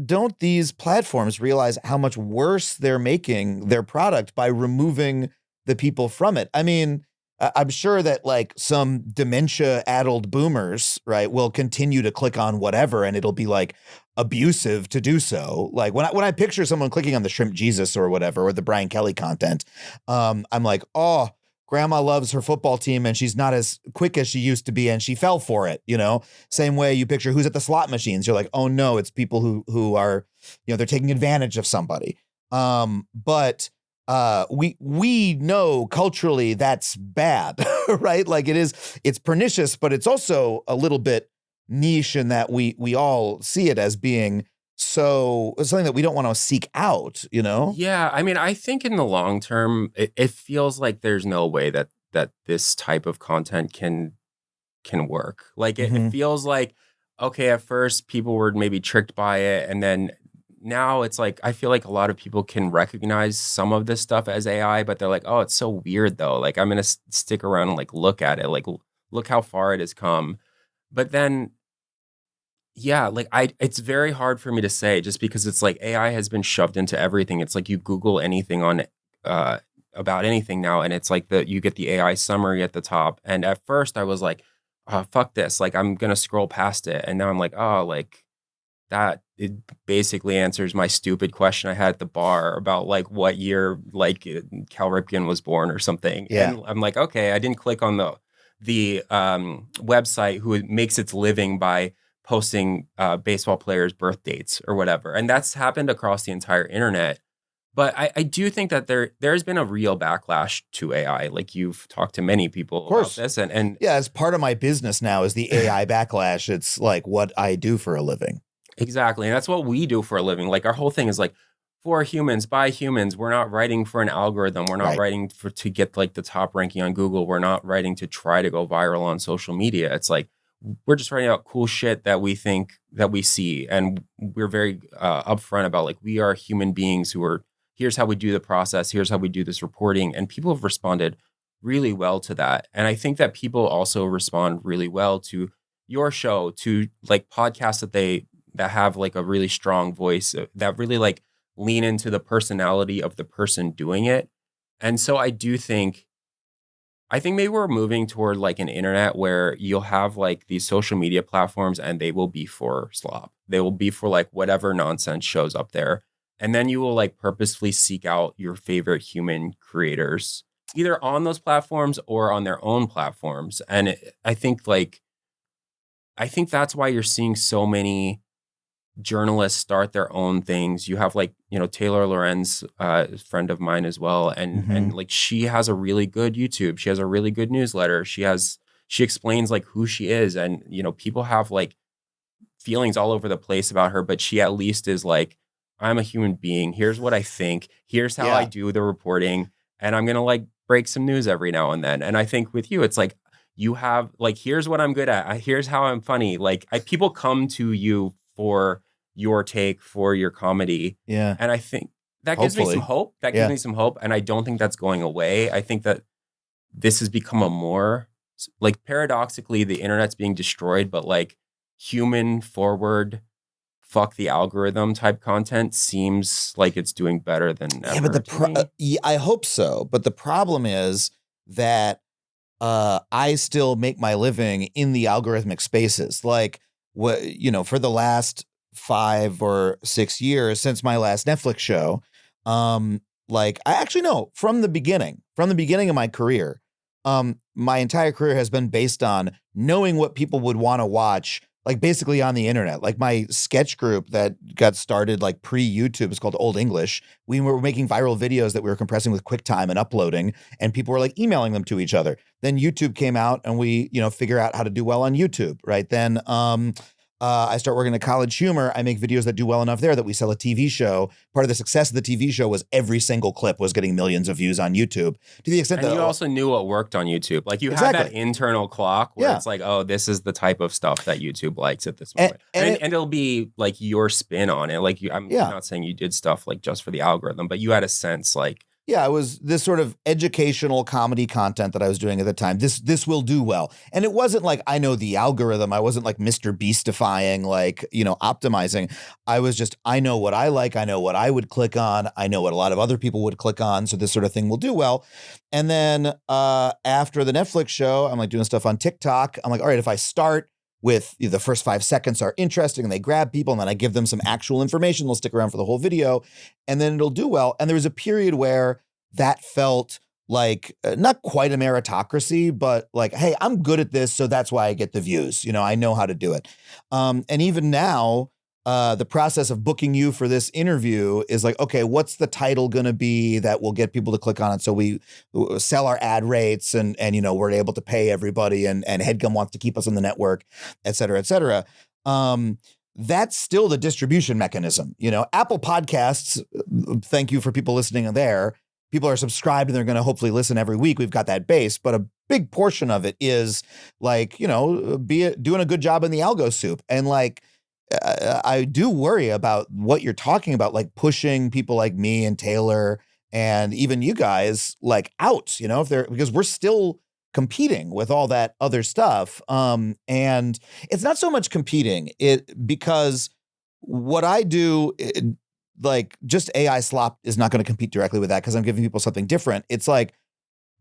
don't these platforms realize how much worse they're making their product by removing the people from it? I mean, I'm sure that like some dementia-addled boomers, right, will continue to click on whatever, and it'll be like abusive to do so. Like when I picture someone clicking on the Shrimp Jesus or whatever, or the Brian Kelly content, I'm like, oh, grandma loves her football team and she's not as quick as she used to be and she fell for it, you know? Same way you picture who's at the slot machines. You're like, oh no, it's people who are, you know, they're taking advantage of somebody. But we know culturally that's bad, right? Like it's pernicious, but it's also a little bit niche in that we all see it as being something that we don't want to seek out, you know? Yeah, I mean, I think in the long term, it feels like there's no way that this type of content can work. Like it feels like, okay, at first people were maybe tricked by it, and then now it's like I feel like a lot of people can recognize some of this stuff as AI, but they're like, oh, it's so weird though. Like I'm gonna stick around and like look at it, like look how far it has come. But then yeah, like it's very hard for me to say just because it's like AI has been shoved into everything. It's like you Google anything on about anything now, and it's like you get the AI summary at the top. And at first I was like, oh, fuck this. Like I'm gonna scroll past it. And now I'm like, oh, like that it basically answers my stupid question I had at the bar about like what year like Cal Ripken was born or something. Yeah. And I'm like, okay, I didn't click on the website who makes its living by posting baseball players' birth dates or whatever. And that's happened across the entire internet. But I do think that there's been a real backlash to AI. Like you've talked to many people about this. And yeah, it's part of my business now is the AI backlash. It's like what I do for a living. Exactly. And that's what we do for a living. Like our whole thing is like for humans, by humans. We're not writing for an algorithm. We're not writing to get like the top ranking on Google. We're not writing to try to go viral on social media. It's like we're just writing out cool shit that we think that we see. And we're very upfront about like we are human beings who are, here's how we do the process. Here's how we do this reporting. And people have responded really well to that. And I think that people also respond really well to your show, to like podcasts that have like a really strong voice that really like lean into the personality of the person doing it. And so I think maybe we're moving toward like an internet where you'll have like these social media platforms and they will be for slop. They will be for like whatever nonsense shows up there. And then you will like purposefully seek out your favorite human creators, either on those platforms or on their own platforms. And I think that's why you're seeing so many journalists start their own things. You have like, you know, Taylor Lorenz, a friend of mine as well. And like, she has a really good YouTube. She has a really good newsletter. She explains like who she is. And, you know, people have like feelings all over the place about her, but she at least is like, I'm a human being. Here's what I think. Here's how I do the reporting. And I'm going to like break some news every now and then. And I think with you, it's like, you have like, here's what I'm good at. Here's how I'm funny. Like people come to you for your take, for your comedy. Yeah. And I think that gives me some hope. That gives me some hope. And I don't think that's going away. I think that this has become a more, like paradoxically, the internet's being destroyed, but like human forward, fuck the algorithm type content seems like it's doing better than ever. Yeah, but I hope so. But the problem is that I still make my living in the algorithmic spaces. Like, you know, for the last 5 or 6 years since my last Netflix show, like I actually know from the beginning of my career, my entire career has been based on knowing what people would want to watch, like basically on the internet. Like my sketch group that got started like pre-YouTube is called Old English. We were making viral videos that we were compressing with QuickTime and uploading, and people were like emailing them to each other. Then YouTube came out and we, you know, figure out how to do well on YouTube, right? Then I start working at College Humor. I make videos that do well enough there that we sell a TV show. Part of the success of the TV show was every single clip was getting millions of views on YouTube. To the extent and that you also knew what worked on YouTube. Like you Exactly. had that internal clock where it's like, oh, this is the type of stuff that YouTube likes at this moment. And it'll be like your spin on it. Like I'm not saying you did stuff like just for the algorithm, but you had a sense like, yeah, it was this sort of educational comedy content that I was doing at the time. This will do well. And it wasn't like I know the algorithm. I wasn't like Mr. Beastifying, like, optimizing. I was just, I know what I like. I know what I would click on. I know what a lot of other people would click on. So this sort of thing will do well. And then after the Netflix show, I'm like doing stuff on TikTok. I'm like, all right, if I start with the first 5 seconds are interesting and they grab people and then I give them some actual information, they'll stick around for the whole video and then it'll do well. And there was a period where that felt like not quite a meritocracy, but like, hey, I'm good at this. So that's why I get the views. I know how to do it. And even now, the process of booking you for this interview is like, okay, what's the title going to be that will get people to click on it? So we sell our ad rates and we're able to pay everybody and HeadGum wants to keep us on the network, et cetera, et cetera. That's still the distribution mechanism. Apple Podcasts, thank you for people listening there. People are subscribed and they're going to hopefully listen every week. We've got that base, but a big portion of it is like, doing a good job in the algo soup. And like, I do worry about what you're talking about, like pushing people like me and Taylor and even you guys like out, because we're still competing with all that other stuff. And it's not so much competing because what I do, like just AI Slop is not going to compete directly with that because I'm giving people something different. It's like,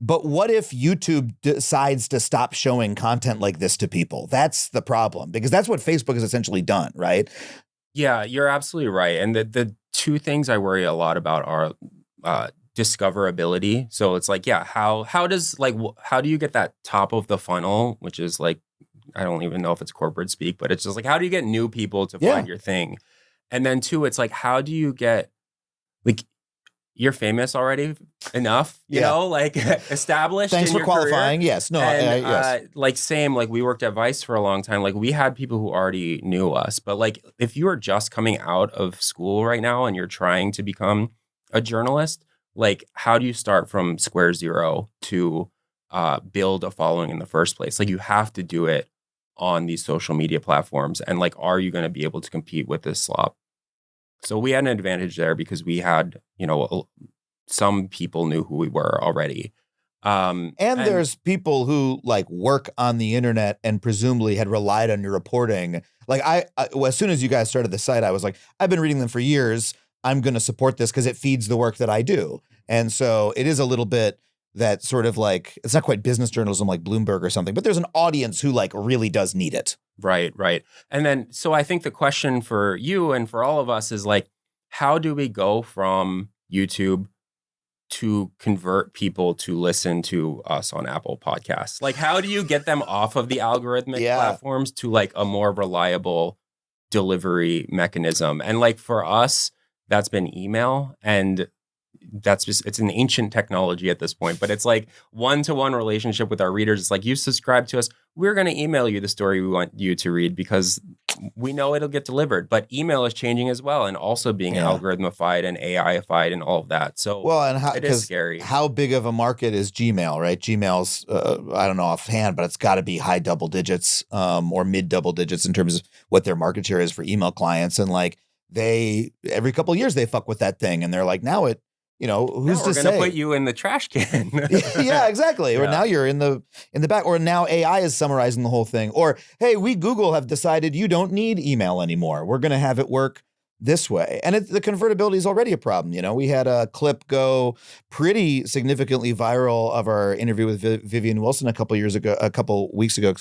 but what if YouTube decides to stop showing content like this to people? That's the problem, because that's what Facebook has essentially done, right? Yeah, you're absolutely right. And the two things I worry a lot about are discoverability. So it's like, yeah, how do you get that top of the funnel, which is like, I don't even know if it's corporate speak, but it's just like, how do you get new people to find your thing? And then two, it's like, how do you get like, you're famous already enough, you know, like established. Thanks in for your qualifying. Career. Yes. No, and, yes. Like same, like we worked at Vice for a long time. Like we had people who already knew us, but like if you are just coming out of school right now and you're trying to become a journalist, like how do you start from square zero to build a following in the first place? Like you have to do it on these social media platforms. And like, are you going to be able to compete with this Slop? So we had an advantage there because we had, some people knew who we were already. And there's people who like work on the internet and presumably had relied on your reporting. Like I as soon as you guys started the site, I was like, I've been reading them for years. I'm going to support this because it feeds the work that I do. And so it is a little bit that sort of like, it's not quite business journalism like Bloomberg or something, but there's an audience who like really does need it. Right. And then, so I think the question for you and for all of us is like, how do we go from YouTube to convert people to listen to us on Apple Podcasts? Like, how do you get them off of the algorithmic platforms to like a more reliable delivery mechanism? And like for us, that's been email, and that's just, it's an ancient technology at this point, but it's like one-to-one relationship with our readers. It's like, you subscribe to us, we're going to email you the story we want you to read because we know it'll get delivered. But email is changing as well, and also being algorithmified and AI-ified and all of that. So it is scary. How big of a market is Gmail, right? Gmail's, I don't know offhand, but it's got to be high double digits or mid double digits in terms of what their market share is for email clients. And like every couple of years they fuck with that thing, and they're like, now it, who's to say? We're going to put you in the trash can. Yeah, exactly. Or now you're in the back. Or now AI is summarizing the whole thing. Or, hey, we Google have decided you don't need email anymore. We're going to have it work this way. And the convertibility is already a problem. We had a clip go pretty significantly viral of our interview with Vivian Wilson a couple weeks ago,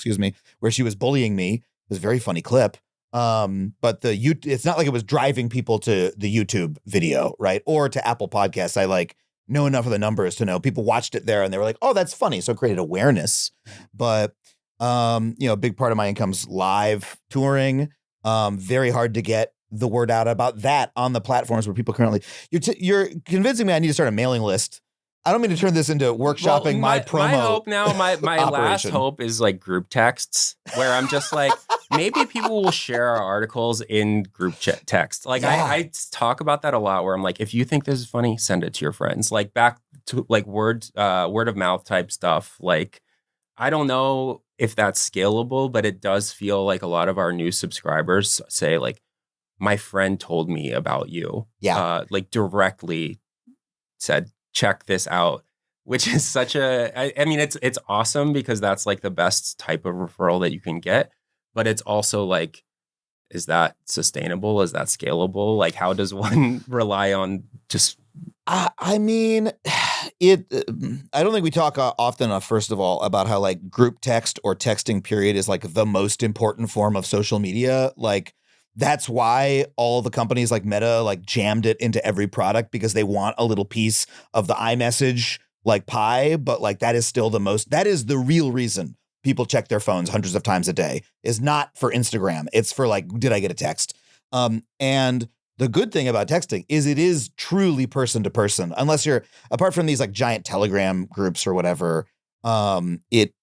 where she was bullying me. It was a very funny clip. But it's not like it was driving people to the YouTube video, right? Or to Apple Podcasts. I like know enough of the numbers to know people watched it there and they were like, oh, that's funny. So it created awareness. But, a big part of my income's live touring. Very hard to get the word out about that on the platforms where people currently, you're convincing me I need to start a mailing list I don't mean to turn this into workshopping my promo. My hope now, my last operation. hope is like group texts where I'm just like, maybe people will share our articles in group text. Like I talk about that a lot where I'm like, if you think this is funny, send it to your friends. Like back to like word of mouth type stuff. Like, I don't know if that's scalable, but it does feel like a lot of our new subscribers say like, my friend told me about you. Yeah. Like directly said, check this out, which is such I mean, it's awesome because that's like the best type of referral that you can get. But it's also like, is that sustainable? Is that scalable? Like, how does one rely on just... I mean, I don't think we talk often enough, first of all, about how like group text or texting period is like the most important form of social media. Like, that's why all the companies like Meta like jammed it into every product, because they want a little piece of the iMessage like pie. But like, that is still that is the real reason people check their phones hundreds of times a day, is not for Instagram. It's for like, did I get a text? And the good thing about texting is it is truly person to person, unless you're, apart from these like giant Telegram groups or whatever, it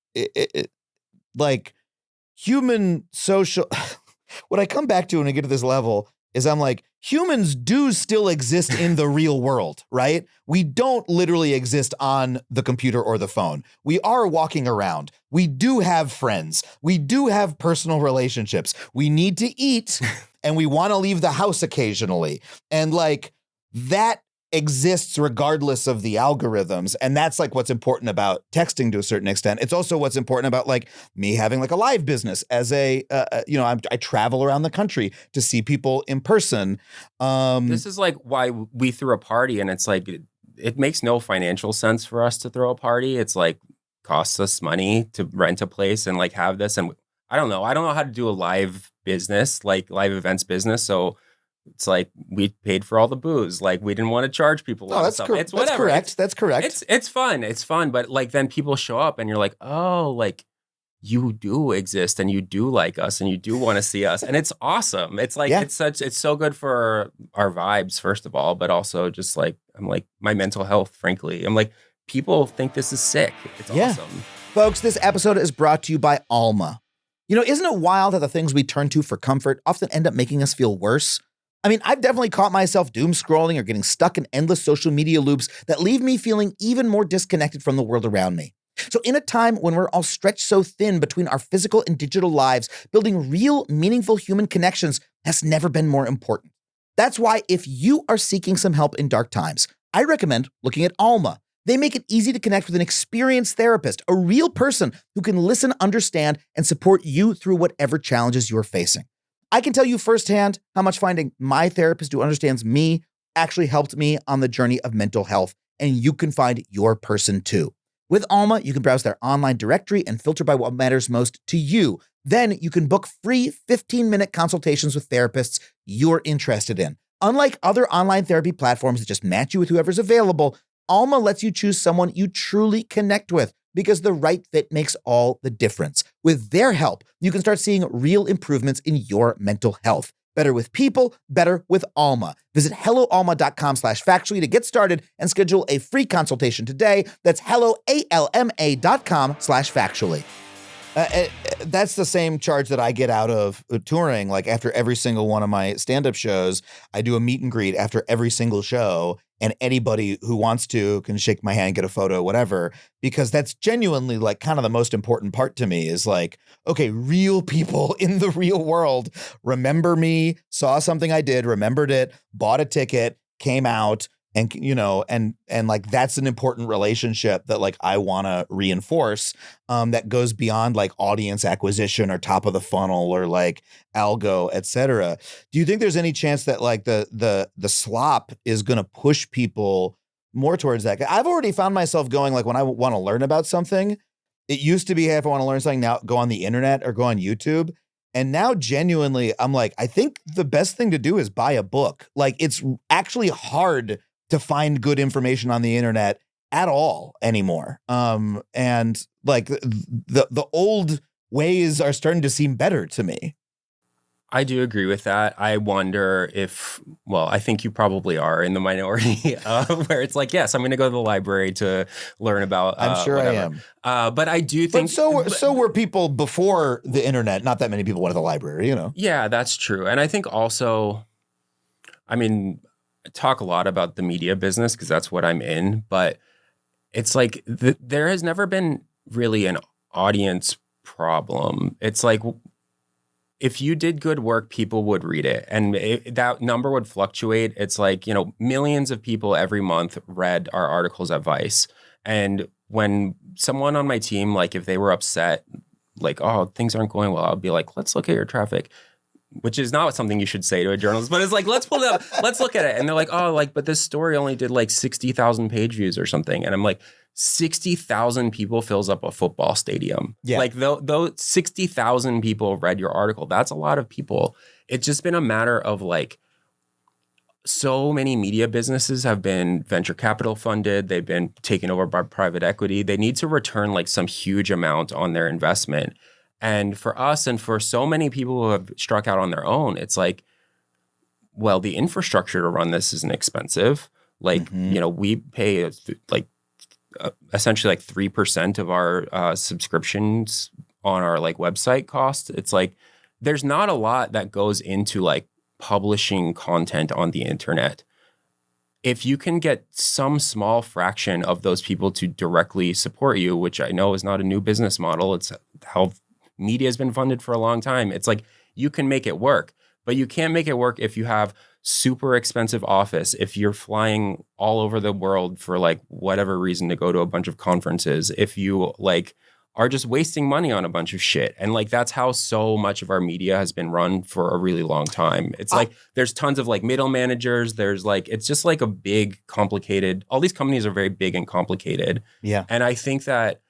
like human social... What I come back to when I get to this level is I'm like, humans do still exist in the real world, right? We don't literally exist on the computer or the phone. We are walking around. We do have friends. We do have personal relationships. We need to eat and we want to leave the house occasionally. And like, that exists regardless of the algorithms. And that's like what's important about texting to a certain extent. It's also what's important about like me having like a live business as I travel around the country to see people in person. This is like why we threw a party, and it's like, it makes no financial sense for us to throw a party. It's like costs us money to rent a place and like have this. And I don't know how to do a live business, like live events business. So it's like we paid for all the booze. Like we didn't want to charge people. Oh, that's correct. That's correct. That's correct. It's fun. It's fun. But like then people show up and you're like, oh, like you do exist and you do like us and you do want to see us. And it's awesome. It's like, it's so good for our vibes, first of all, but also just like, I'm like my mental health, frankly. I'm like, people think this is sick. It's awesome. Folks, this episode is brought to you by Alma. You know, isn't it wild that the things we turn to for comfort often end up making us feel worse? I mean, I've definitely caught myself doom scrolling or getting stuck in endless social media loops that leave me feeling even more disconnected from the world around me. So in a time when we're all stretched so thin between our physical and digital lives, building real, meaningful human connections has never been more important. That's why if you are seeking some help in dark times, I recommend looking at Alma. They make it easy to connect with an experienced therapist, a real person who can listen, understand, and support you through whatever challenges you're facing. I can tell you firsthand how much finding my therapist who understands me actually helped me on the journey of mental health, and you can find your person too. With Alma, you can browse their online directory and filter by what matters most to you. Then you can book free 15-minute consultations with therapists you're interested in. Unlike other online therapy platforms that just match you with whoever's available, Alma lets you choose someone you truly connect with, because the right fit makes all the difference. With their help, you can start seeing real improvements in your mental health. Better with people, better with Alma. Visit helloalma.com/factually to get started and schedule a free consultation today. That's helloalma.com/factually. That's the same charge that I get out of touring. Like after every single one of my stand-up shows, I do a meet and greet after every single show. And anybody who wants to can shake my hand, get a photo, whatever, because that's genuinely like kind of the most important part to me is like, okay, real people in the real world remember me, saw something I did, remembered it, bought a ticket, came out, and, you know, and like, that's an important relationship that like I want to reinforce, that goes beyond like audience acquisition or top of the funnel or like algo, et cetera. Do you think there's any chance that like the slop is going to push people more towards that? I've already found myself going like when I want to learn about something, it used to be, hey, if I want to learn something now, go on the internet or go on YouTube. And now genuinely, I'm like, I think the best thing to do is buy a book. Like it's actually hard to find good information on the internet at all anymore. And like the old ways are starting to seem better to me. I do agree with that. I wonder if, well, I think you probably are in the minority where it's like, yes, I'm going to go to the library to learn about I'm sure whatever. I am. But I do think... But so were people before the internet. Not that many people went to the library, you know? Yeah, that's true. And I think also, I mean, I talk a lot about the media business because that's what I'm in, but it's like there has never been really an audience problem. It's like, if you did good work, people would read it. And that number would fluctuate. It's like, you know, millions of people every month read our articles at Vice. And when someone on my team, like if they were upset, like, oh, things aren't going well, I'll be like, let's look at your traffic, which is not something you should say to a journalist, but it's like, let's pull it up, let's look at it. And they're like, oh, like, but this story only did like 60,000 page views or something. And I'm like, 60,000 people fills up a football stadium. Yeah. Like though 60,000 people read your article. That's a lot of people. It's just been a matter of like, so many media businesses have been venture capital funded. They've been taken over by private equity. They need to return like some huge amount on their investment. And for us and for so many people who have struck out on their own, it's like, well, the infrastructure to run this isn't expensive. Like, you know, we pay like essentially like 3% of our subscriptions on our like website cost. It's like, there's not a lot that goes into like publishing content on the internet. If you can get some small fraction of those people to directly support you, which I know is not a new business model, it's how media has been funded for a long time. It's like, you can make it work, but you can't make it work if you have super expensive office, if you're flying all over the world for like whatever reason to go to a bunch of conferences, if you like are just wasting money on a bunch of shit. And like, that's how so much of our media has been run for a really long time. It's like, there's tons of like middle managers. There's like, it's just like a big, complicated, all these companies are very big and complicated. Yeah. And I think that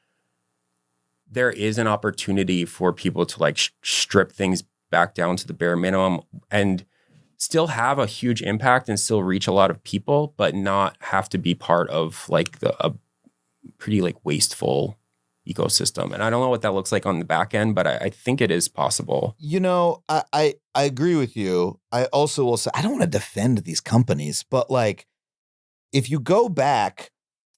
there is an opportunity for people to like strip things back down to the bare minimum and still have a huge impact and still reach a lot of people, but not have to be part of like a pretty like wasteful ecosystem. And I don't know what that looks like on the back end, but I think it is possible. You know, I agree with you. I also will say, I don't want to defend these companies, but like, if you go back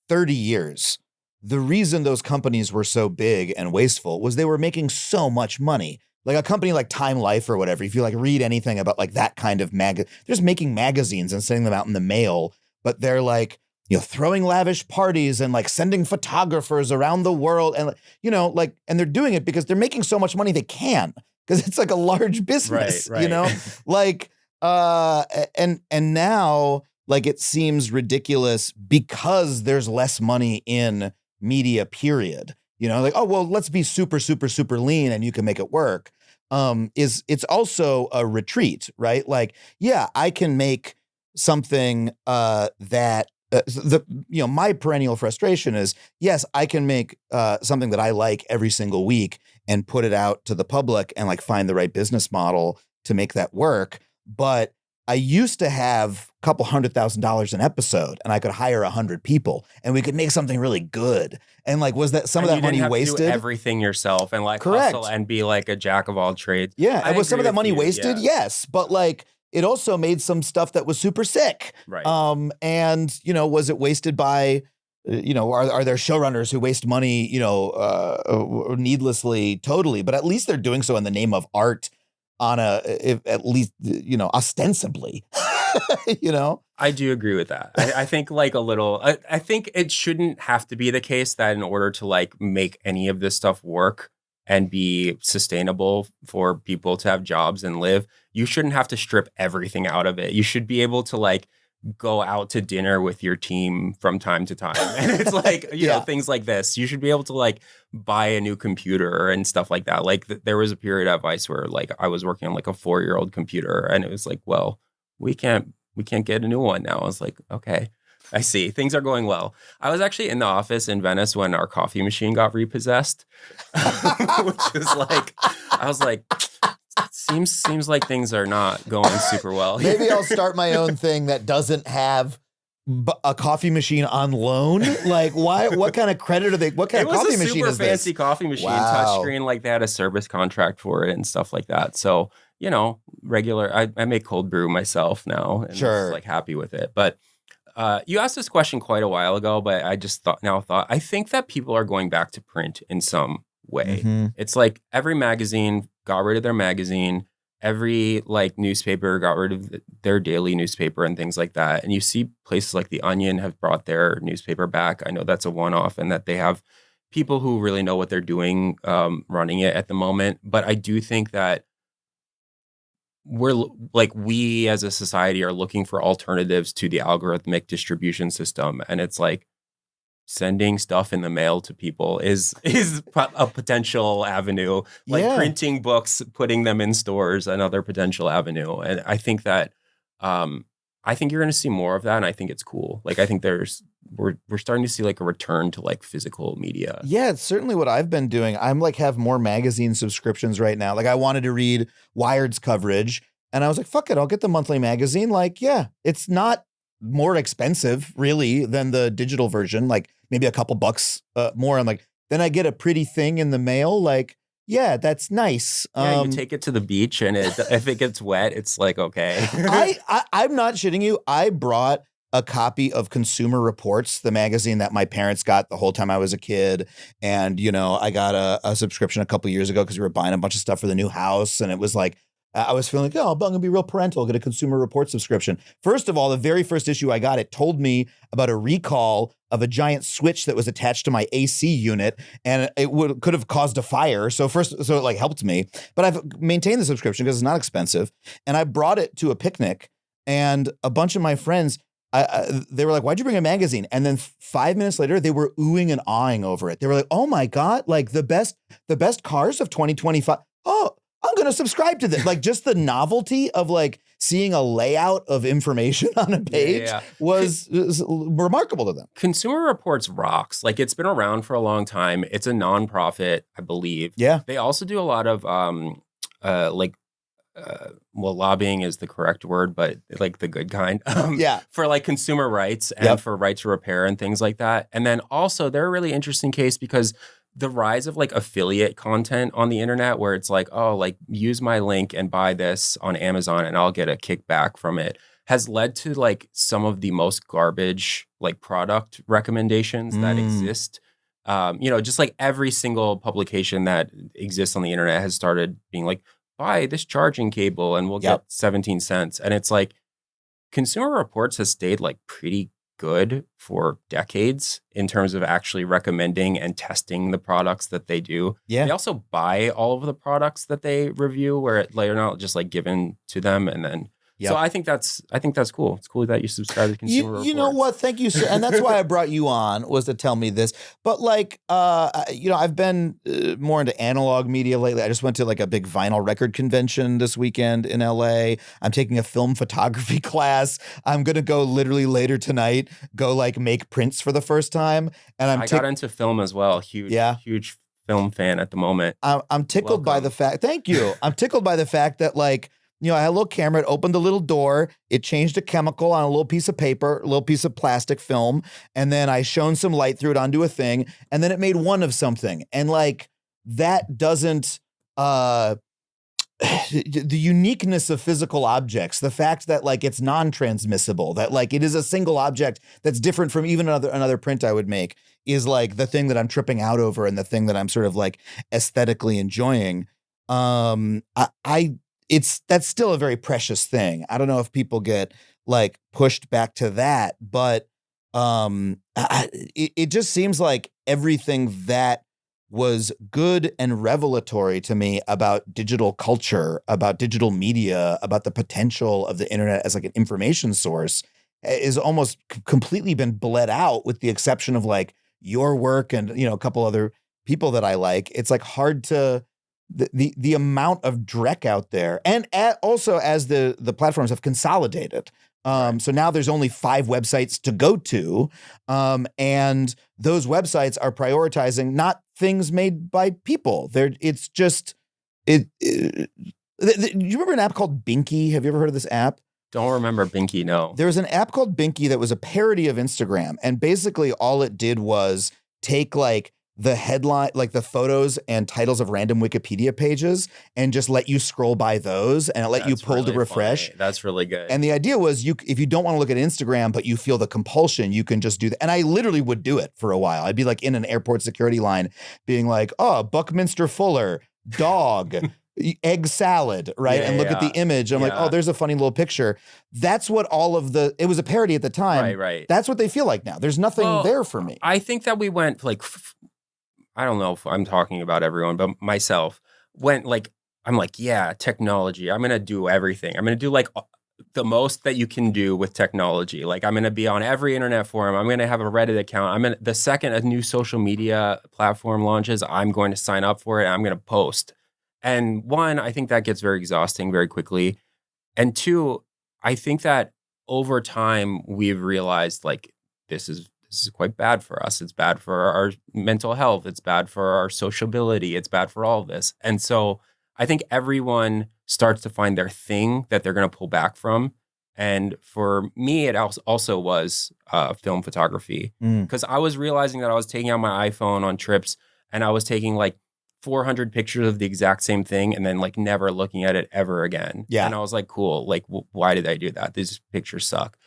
30 years, the reason those companies were so big and wasteful was they were making so much money. Like a company like Time Life or whatever, if you like read anything about like that kind of they're just making magazines and sending them out in the mail, but they're like, you know, throwing lavish parties and like sending photographers around the world and, you know, like, and they're doing it because they're making so much money they can, because it's like a large business, right. You know, like, and now like it seems ridiculous because there's less money in media, period. You know, like, oh, well, let's be super, super, super lean and you can make it work. It's also a retreat, right? Like, yeah, I can make something that my perennial frustration is, yes, I can make something that I like every single week and put it out to the public and like find the right business model to make that work. But I used to have a couple $100,000 an episode and I could hire 100 people and we could make something really good. And like, was that some of that money wasted? To do everything yourself and like Correct. Hustle and be like a jack of all trades. Yeah. And was some of that money wasted? Yeah. Yes. But like, it also made some stuff that was super sick. Right. And, you know, was it wasted by, you know, are there showrunners who waste money, you know, needlessly, totally, but at least they're doing so in the name of art on at least, you know, ostensibly, you know? I do agree with that. I think like a little, I think it shouldn't have to be the case that in order to like make any of this stuff work and be sustainable for people to have jobs and live, you shouldn't have to strip everything out of it. You should be able to like go out to dinner with your team from time to time. And it's like, you know, things like this. You should be able to like buy a new computer and stuff like that. Like there was a period at Vice where like I was working on like a 4-year-old computer and it was like, well, we can't get a new one now. I was like, okay, I see. Things are going well. I was actually in the office in Venice when our coffee machine got repossessed, which was like, I was like, seems like things are not going super well. Maybe I'll start my own thing that doesn't have a coffee machine on loan. Like, why? What kind of credit are they? What kind of coffee machine is this? It was a super fancy coffee machine, touchscreen. Like they had a service contract for it and stuff like that. So regular. I make cold brew myself now, and Sure. just like happy with it. But you asked this question quite a while ago, but I just thought I think that people are going back to print in some way. Mm-hmm. It's like every magazine got rid of their magazine. Every like newspaper got rid of their daily newspaper and things like that. And you see places like The Onion have brought their newspaper back. I know that's a one-off and that they have people who really know what they're doing running it at the moment. But I do think that we as a society are looking for alternatives to the algorithmic distribution system. And it's like, sending stuff in the mail to people is a potential avenue. Like printing books, putting them in stores, another potential avenue. And I think that I think you're going to see more of that, and I think it's cool. Like I think we're starting to see like a return to like physical media. Yeah, it's certainly what I've been doing. I'm like have more magazine subscriptions right now. Like I wanted to read Wired's coverage, and I was like, fuck it, I'll get the monthly magazine. Like, yeah, it's not more expensive really than the digital version, like maybe a couple bucks more. I'm like, then I get a pretty thing in the mail. Like, yeah, that's nice. Yeah, you take it to the beach and if it gets wet, it's like, okay. I'm not shitting you. I brought a copy of Consumer Reports, the magazine that my parents got the whole time I was a kid. And, I got a subscription a couple years ago because we were buying a bunch of stuff for the new house. And it was like, I was feeling like, I'm going to be real parental, get a Consumer Reports subscription. First of all, the very first issue I got, it told me about a recall of a giant switch that was attached to my AC unit, and it could have caused a fire. So it like helped me, but I've maintained the subscription because it's not expensive. And I brought it to a picnic, and a bunch of my friends, they were like, why'd you bring a magazine? And then 5 minutes later, they were oohing and awing over it. They were like, oh my God, like the best cars of 2025. Oh, I'm going to subscribe to this. Like just the novelty of like seeing a layout of information on a page was remarkable to them. Consumer Reports rocks. Like it's been around for a long time. It's a nonprofit, I believe. Yeah. They also do a lot of lobbying is the correct word, but like the good kind. For like consumer rights and for right to repair and things like that. And then also they're a really interesting case because the rise of like affiliate content on the internet where it's like, oh, like use my link and buy this on Amazon and I'll get a kickback from it has led to like some of the most garbage like product recommendations that exist. Just like every single publication that exists on the internet has started being like, buy this charging cable and we'll get 17 cents. And it's like Consumer Reports has stayed like pretty good for decades in terms of actually recommending and testing the products that they do. Yeah. They also buy all of the products that they review where they're not just like given to them and then So I think that's cool. It's cool that you subscribe to Consumer Reports. You know what? Thank you, sir. And that's why I brought you on, was to tell me this. But like, I've been more into analog media lately. I just went to like a big vinyl record convention this weekend in LA. I'm taking a film photography class. I'm going to go literally later tonight, go like make prints for the first time. And I got into film as well. Huge film fan at the moment. I'm tickled by the fact, thank you. I'm tickled by the fact that like, I had a little camera, it opened a little door, it changed a chemical on a little piece of paper, a little piece of plastic film, and then I shone some light through it onto a thing, and then it made one of something. And like, that doesn't, the uniqueness of physical objects, the fact that like it's non-transmissible, that like it is a single object that's different from even another print I would make, is like the thing that I'm tripping out over and the thing that I'm sort of like aesthetically enjoying. That's still a very precious thing. I don't know if people get like pushed back to that, but it just seems like everything that was good and revelatory to me about digital culture, about digital media, about the potential of the internet as like an information source is almost completely been bled out, with the exception of like your work and, a couple other people that I like. It's like hard to, the amount of dreck out there, and also as the platforms have consolidated. So now there's only 5 websites to go to, and those websites are prioritizing not things made by people. It's just do you remember an app called Binky? Have you ever heard of this app? Don't remember Binky, no. There was an app called Binky that was a parody of Instagram, and basically all it did was take like the headline, like the photos and titles of random Wikipedia pages, and just let you scroll by those, and it let you pull to refresh. Funny. That's really good. And the idea was, if you don't want to look at Instagram, but you feel the compulsion, you can just do that. And I literally would do it for a while. I'd be like in an airport security line being like, oh, Buckminster Fuller, dog, egg salad, right? And look at the image. I'm like, oh, there's a funny little picture. That's what it was a parody at the time. Right. That's what they feel like now. There's nothing there for me. I think that we went like, I don't know if I'm talking about everyone, but myself went like, I'm like, yeah, technology. I'm going to do everything. I'm going to do like the most that you can do with technology. Like I'm going to be on every internet forum. I'm going to have a Reddit account. The second a new social media platform launches, I'm going to sign up for it. And I'm going to post. And one, I think that gets very exhausting very quickly. And two, I think that over time we've realized like this is quite bad for us. It's bad for our mental health. It's bad for our sociability. It's bad for all of this. And so I think everyone starts to find their thing that they're going to pull back from. And for me, it also was film photography, because I was realizing that I was taking out my iPhone on trips and I was taking like 400 pictures of the exact same thing and then like never looking at it ever again. Yeah. And I was like, cool. Like, why did I do that? These pictures suck.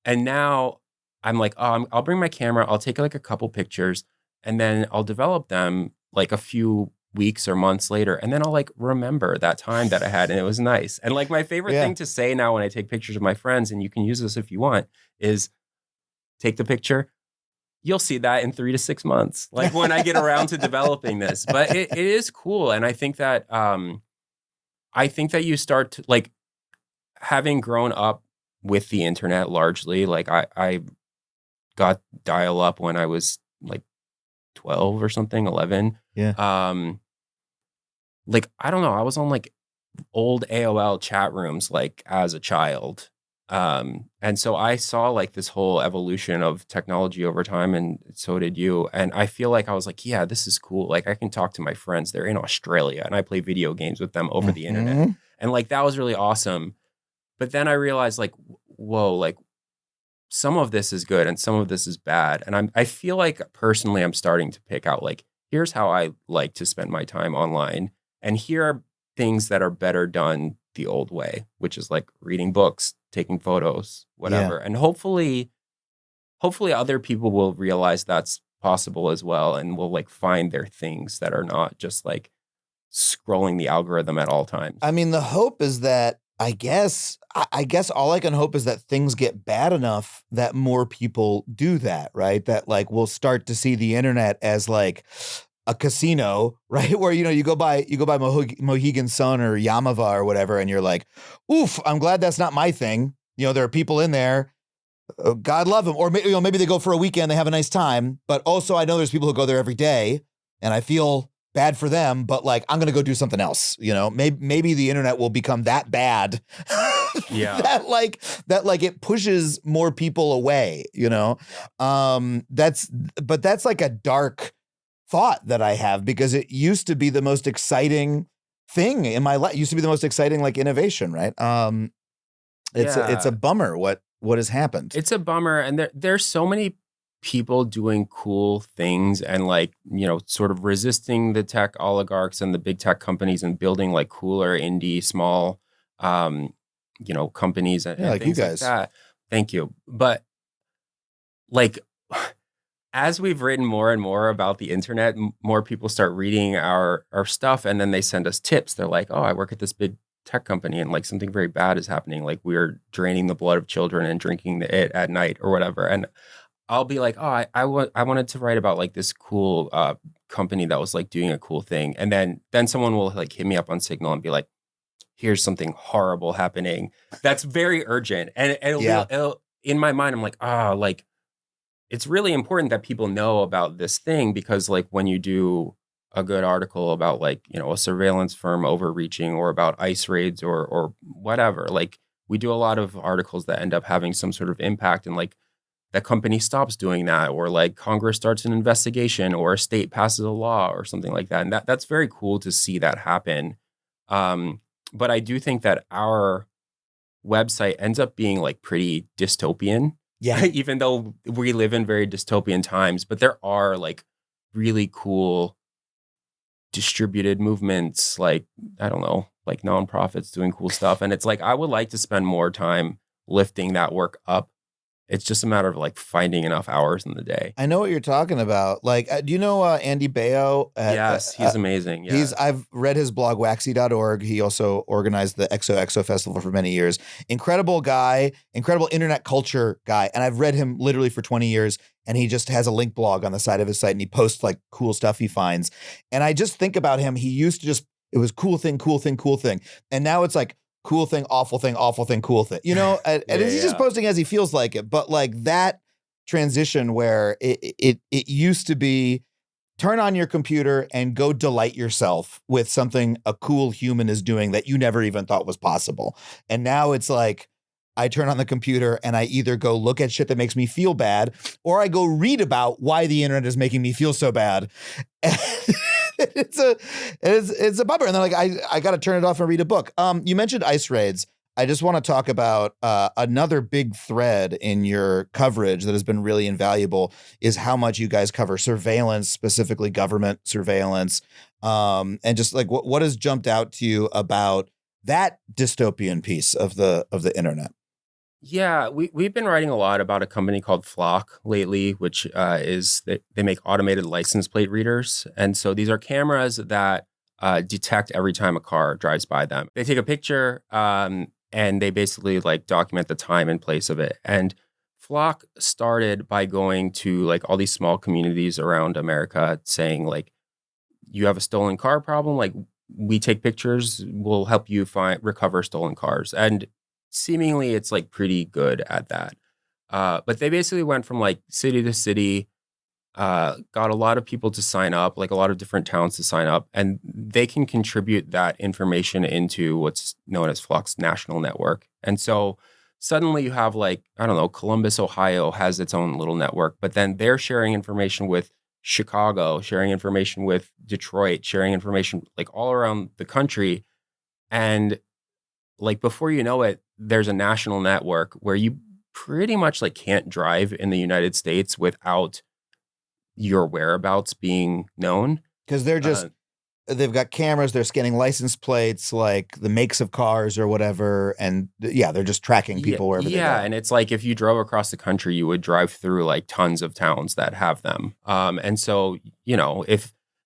And now I'm like, oh, I'll bring my camera. I'll take like a couple pictures and then I'll develop them like a few weeks or months later. And then I'll like remember that time that I had and it was nice. And like my favorite thing to say now when I take pictures of my friends, and you can use this if you want, is take the picture. You'll see that in 3 to 6 months, like when I get around to developing this. But it is cool. And I think that you start to like, having grown up with the internet largely, like I got dial up when I was like 12 or something, 11. Yeah. Like, I don't know. I was on like old AOL chat rooms, like as a child. And so I saw like this whole evolution of technology over time, and so did you. And I feel like I was like, yeah, this is cool. Like I can talk to my friends. They're in Australia and I play video games with them over the internet. And like, that was really awesome. But then I realized like, whoa, like some of this is good and some of this is bad. And I feel like personally, I'm starting to pick out like, here's how I like to spend my time online. And here are things that are better done the old way, which is like reading books, taking photos, whatever. Yeah. And hopefully other people will realize that's possible as well, and will like find their things that are not just like scrolling the algorithm at all times. I mean, the hope is that I guess all I can hope is that things get bad enough that more people do that, right? That like we'll start to see the internet as like a casino, right? Where, you go by Mohegan Sun or Yamava or whatever, and you're like, oof, I'm glad that's not my thing. There are people in there. God love them. Or maybe they go for a weekend, they have a nice time. But also I know there's people who go there every day, and I feel bad for them, but like, I'm going to go do something else. Maybe the internet will become that bad. Yeah. that it pushes more people away, that's like a dark thought that I have, because it used to be the most exciting thing in my life. It used to be the most exciting like innovation, right? It's a bummer what has happened. It's a bummer, and there's so many people doing cool things and like, sort of resisting the tech oligarchs and the big tech companies and building like cooler indie small companies and like things you guys. Like that. Thank you. But like, as we've written more and more about the internet, more people start reading our stuff, and then they send us tips. They're like, oh, I work at this big tech company and like something very bad is happening. Like we're draining the blood of children and drinking it at night or whatever. And I'll be like, oh, I wanted to write about like this cool company that was like doing a cool thing. And then someone will like hit me up on Signal and be like, here's something horrible happening. That's very urgent. And it'll in my mind, I'm like, like, it's really important that people know about this thing, because like when you do a good article about like, a surveillance firm overreaching, or about ICE raids or whatever, like we do a lot of articles that end up having some sort of impact, and like that company stops doing that, or like Congress starts an investigation, or a state passes a law or something like that. And that's very cool to see that happen. But I do think that our website ends up being like pretty dystopian. Yeah. Even though we live in very dystopian times, but there are like really cool distributed movements, like, I don't know, like nonprofits doing cool stuff. And it's like, I would like to spend more time lifting that work up. It's just a matter of like finding enough hours in the day. I know what you're talking about. Like, do you know Andy Baio? Yes, he's amazing. Yeah. I've read his blog, waxy.org. He also organized the XOXO Festival for many years. Incredible guy, incredible internet culture guy. And I've read him literally for 20 years. And he just has a link blog on the side of his site and he posts like cool stuff he finds. And I just think about him. He used to just, it was cool thing, cool thing, cool thing. And now it's like, cool thing, awful thing, awful thing, cool thing. You know, and he's just posting as he feels like it. But like that transition where it used to be turn on your computer and go delight yourself with something a cool human is doing that you never even thought was possible. And now it's like, I turn on the computer and I either go look at shit that makes me feel bad or I go read about why the internet is making me feel so bad. It's a bummer. And then like, I got to turn it off and read a book. You mentioned ice raids. I just want to talk about another big thread in your coverage that has been really invaluable is how much you guys cover surveillance, specifically government surveillance. And just like what has jumped out to you about that dystopian piece of the internet? Yeah, we've been writing a lot about a company called Flock lately, which is they make automated license plate readers. And so these are cameras that detect every time a car drives by them. They take a picture and they basically like document the time and place of it. And Flock started by going to like all these small communities around America saying like, you have a stolen car problem, like we take pictures, we'll help you recover stolen cars. And seemingly it's like pretty good at that. But they basically went from like city to city, got a lot of people to sign up, like a lot of different towns to sign up, and they can contribute that information into what's known as Flock's national network. And so suddenly you have like, I don't know, Columbus, Ohio has its own little network, but then they're sharing information with Chicago, sharing information with Detroit, sharing information like all around the country. And like before you know it, there's a national network where you pretty much like can't drive in the United States without your whereabouts being known. Because they're just, they've got cameras, they're scanning license plates, like the makes of cars or whatever. And yeah, they're just tracking people wherever they go. Yeah, and it's like if you drove across the country, you would drive through like tons of towns that have them. And so, you know,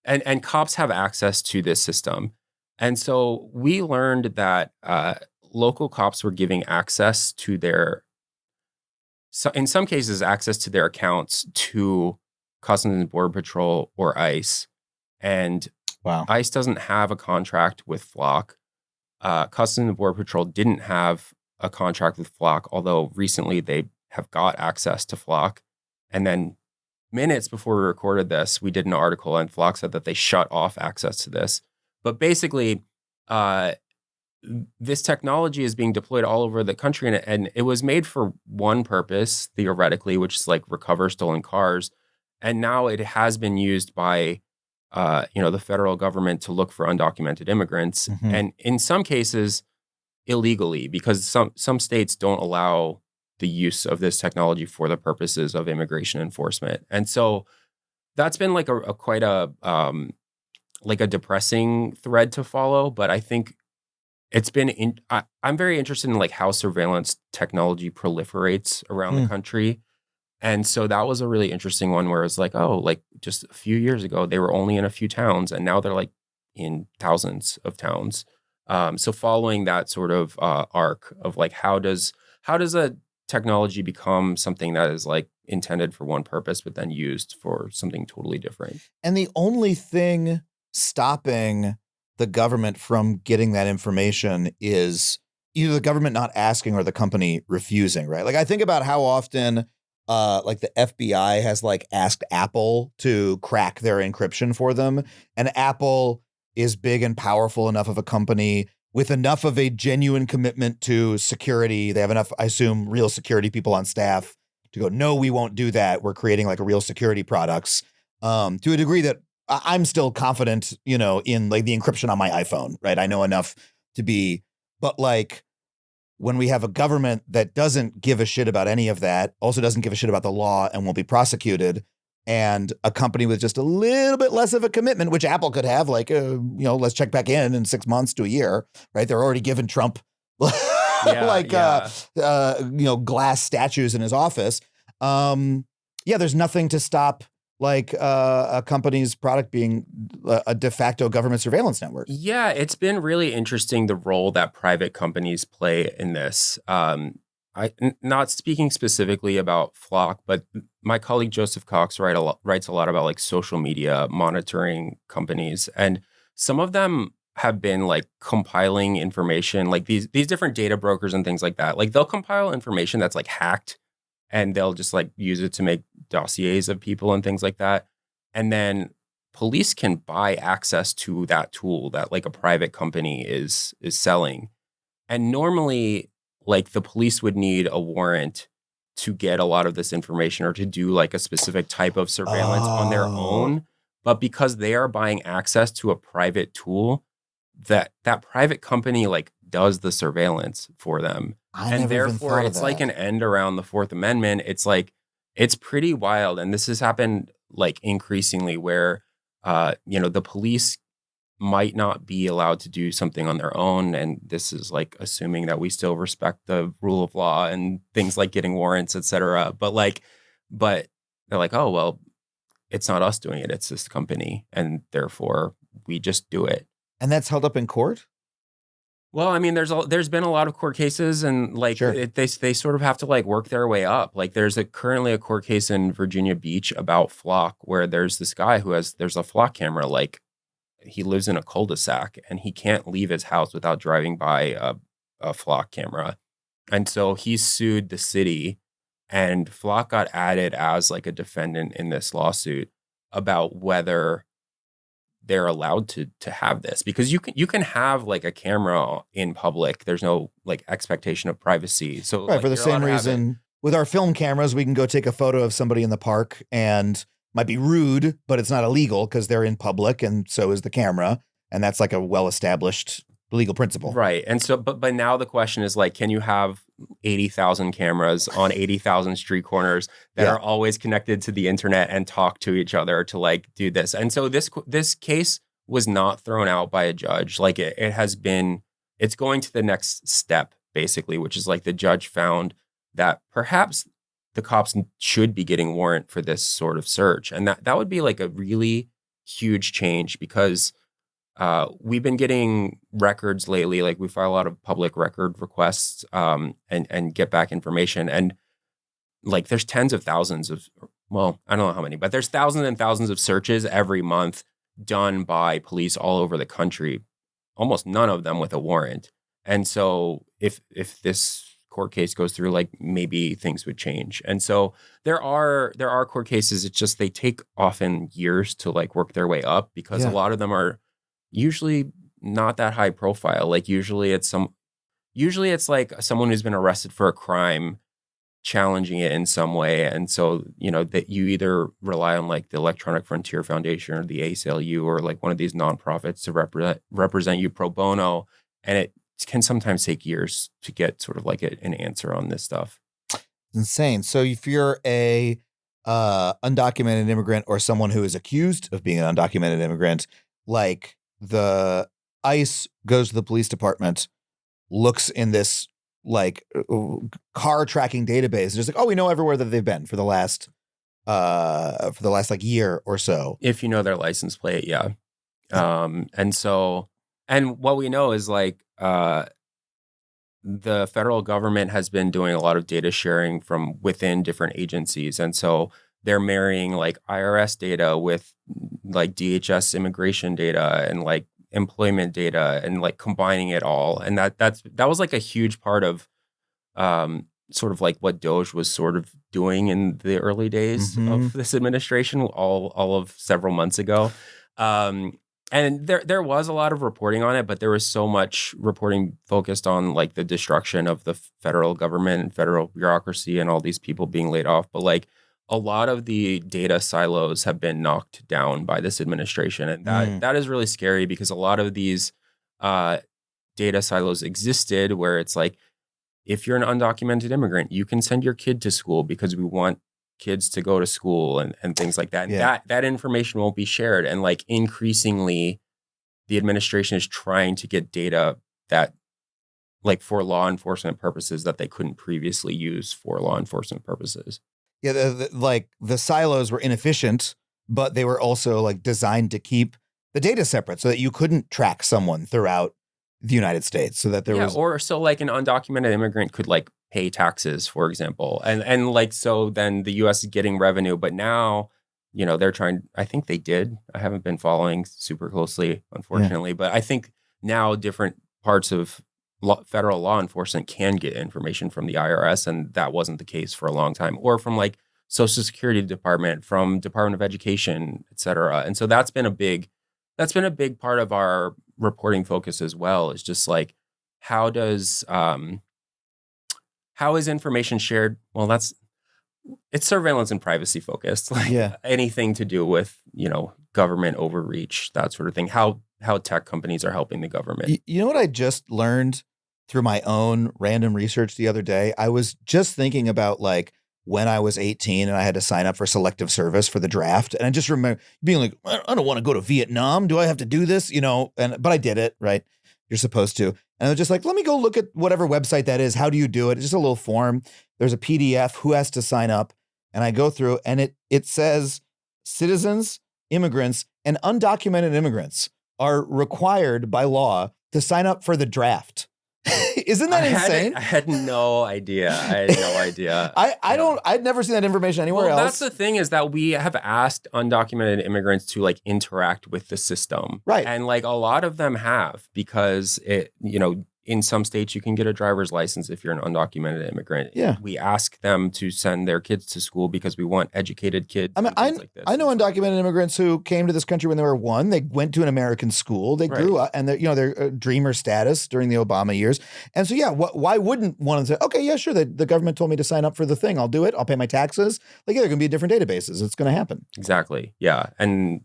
and cops have access to this system. And so we learned that local cops were giving access to in some cases, access to their accounts to Customs and Border Patrol or ICE. And wow. ICE doesn't have a contract with Flock. Customs and Border Patrol didn't have a contract with Flock, although recently they have got access to Flock. And then minutes before we recorded this, we did an article and Flock said that they shut off access to this. But basically, this technology is being deployed all over the country, and it was made for one purpose, theoretically, which is like recover stolen cars. And now it has been used by, the federal government to look for undocumented immigrants, and in some cases, illegally, because some states don't allow the use of this technology for the purposes of immigration enforcement. And so that's been like quite a depressing thread to follow, but I think it's been I'm very interested in like how surveillance technology proliferates around the country. And so that was a really interesting one where it's like, oh, like just a few years ago, they were only in a few towns and now they're like in thousands of towns. So following that sort of arc of like, how does a technology become something that is like intended for one purpose, but then used for something totally different? And the only thing stopping the government from getting that information is either the government not asking or the company refusing, right? Like I think about how often like the FBI has like asked Apple to crack their encryption for them. And Apple is big and powerful enough of a company with enough of a genuine commitment to security. They have enough, I assume, real security people on staff to go, no, we won't do that. We're creating like a real security products to a degree that I'm still confident, in like the encryption on my iPhone, right? I know enough to be, but like when we have a government that doesn't give a shit about any of that, also doesn't give a shit about the law and won't be prosecuted, and a company with just a little bit less of a commitment, which Apple could have, like, let's check back in 6 months to a year, right? They're already giving Trump glass statues in his office. There's nothing to stop like a company's product being a de facto government surveillance network. Yeah, it's been really interesting the role that private companies play in this. Not speaking specifically about Flock, but my colleague Joseph Cox writes a lot about like social media monitoring companies, and some of them have been like compiling information, like these different data brokers and things like that. Like they'll compile information that's like hacked, and they'll just like use it to make dossiers of people and things like that. And then police can buy access to that tool that like a private company is selling. And normally, like the police would need a warrant to get a lot of this information or to do like a specific type of surveillance on their own. But because they are buying access to a private tool, that private company like does the surveillance for them. And therefore it's like an end around the Fourth Amendment. It's like, it's pretty wild. And this has happened like increasingly where, the police might not be allowed to do something on their own. And this is like assuming that we still respect the rule of law and things like getting warrants, et cetera. But they're like, oh, well, it's not us doing it. It's this company. And therefore we just do it. And that's held up in court? Well, I mean, there's been a lot of court cases, and like sure. they sort of have to like work their way up. Like there's currently a court case in Virginia Beach about Flock, where there's this guy there's a Flock camera. Like he lives in a cul-de-sac and he can't leave his house without driving by a Flock camera, and so he sued the city, and Flock got added as like a defendant in this lawsuit about whether they're allowed to have this, because you can have like a camera in public. There's no like expectation of privacy. So right, like, for the same reason with our film cameras, we can go take a photo of somebody in the park and might be rude, but it's not illegal because they're in public, and so is the camera. And that's like a well-established legal principle. Right. And so, but now the question is like, can you have 80,000 cameras on 80,000 street corners that are always connected to the internet and talk to each other to like do this? And so this case was not thrown out by a judge. Like it's going to the next step basically, which is like the judge found that perhaps the cops should be getting warrant for this sort of search. And that would be like a really huge change, because we've been getting records lately. Like we file a lot of public record requests and get back information. And like there's tens of thousands of, well, I don't know how many, but there's thousands and thousands of searches every month done by police all over the country, almost none of them with a warrant. And so if this court case goes through, like maybe things would change. And so there are court cases. It's just they take often years to like work their way up, because a lot of them are usually not that high profile. Like usually it's like someone who's been arrested for a crime challenging it in some way. And so, that you either rely on like the Electronic Frontier Foundation or the ACLU or like one of these nonprofits to represent you pro bono. And it can sometimes take years to get sort of like an answer on this stuff. It's insane. So if you're a undocumented immigrant or someone who is accused of being an undocumented immigrant, like the ICE goes to the police department, looks in this like car tracking database, just like, oh, we know everywhere that they've been for the last like year or so. If you know their license plate, yeah. And what we know is like the federal government has been doing a lot of data sharing from within different agencies. And so they're marrying like IRS data with like DHS immigration data and like employment data and like combining it all. And that was like a huge part of sort of like what DOJ was sort of doing in the early days of this administration, all of several months ago. And there was a lot of reporting on it, but there was so much reporting focused on like the destruction of the federal government and federal bureaucracy and all these people being laid off. But like a lot of the data silos have been knocked down by this administration. And that is really scary, because a lot of these data silos existed where it's like, if you're an undocumented immigrant, you can send your kid to school because we want kids to go to school and things like that. And that information won't be shared. And like increasingly, the administration is trying to get data that like for law enforcement purposes that they couldn't previously use for law enforcement purposes. Yeah, the silos were inefficient, but they were also like designed to keep the data separate so that you couldn't track someone throughout the United States. So that there was, or so like an undocumented immigrant could like pay taxes, for example, and like so then the U.S. is getting revenue, but now they're trying. I think they did. I haven't been following super closely, unfortunately, but I think now different parts of federal law enforcement can get information from the IRS, and that wasn't the case for a long time, or from like Social Security Department, from Department of Education, et cetera. And so that's been a big part of our reporting focus as well. Is just like how is information shared? Well, it's surveillance and privacy focused, like anything to do with government overreach, that sort of thing. How tech companies are helping the government. You know what I just learned through my own random research the other day? I was just thinking about like when I was 18 and I had to sign up for selective service for the draft. And I just remember being like, I don't want to go to Vietnam. Do I have to do this? But I did it, right? You're supposed to. And I was just like, let me go look at whatever website that is. How do you do it? It's just a little form. There's a PDF. Who has to sign up? And I go through and it says citizens, immigrants, and undocumented immigrants are required by law to sign up for the draft. Isn't that insane? I had no idea. I'd never seen that information anywhere else. That's the thing, is that we have asked undocumented immigrants to like interact with the system. Right. And like a lot of them have, because in some states you can get a driver's license if you're an undocumented immigrant. Yeah. We ask them to send their kids to school because we want educated kids. I mean, I know undocumented immigrants who came to this country when they were 1. They went to an American school. They grew up, and they're dreamer status during the Obama years. And so, why wouldn't one say, okay, yeah, sure, the government told me to sign up for the thing. I'll do it. I'll pay my taxes. Like, they're going to be different databases. It's going to happen. Exactly. Yeah. And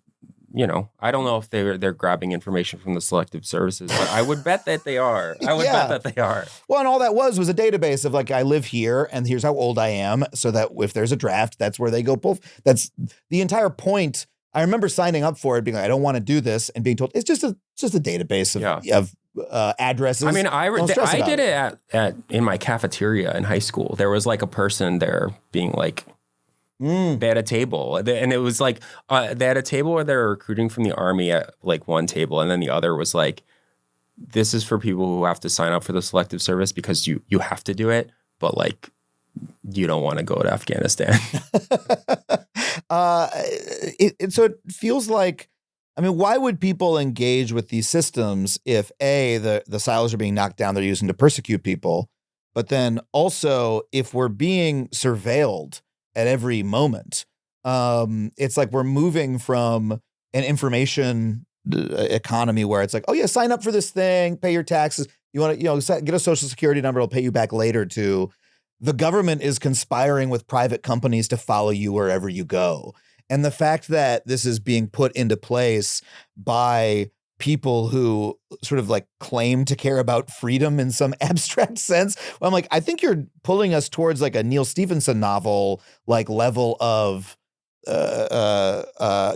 I don't know if they're grabbing information from the selective services, but I would bet that they are. I would bet that they are. Well, and all that was a database of like, I live here and here's how old I am, so that if there's a draft, that's where they go pull. That's the entire point. I remember signing up for it, being like, I don't want to do this, and being told it's just a database of addresses. I mean, I did it at in my cafeteria in high school. There was like a person there being like, they had a table, and it was like they had a table where they were recruiting from the Army at like one table, and then the other was like, this is for people who have to sign up for the selective service because you have to do it, but like you don't want to go to Afghanistan. So it feels like, I mean, why would people engage with these systems if the silos are being knocked down, they're using to persecute people, but then also if we're being surveilled at every moment? It's like we're moving from an information economy where it's like, oh yeah, sign up for this thing, pay your taxes. You want to, get a social security number, it'll pay you back later, to the government is conspiring with private companies to follow you wherever you go. And the fact that this is being put into place by people who sort of like claim to care about freedom in some abstract sense. Well, I'm like, I think you're pulling us towards like a Neil Stephenson novel, like level of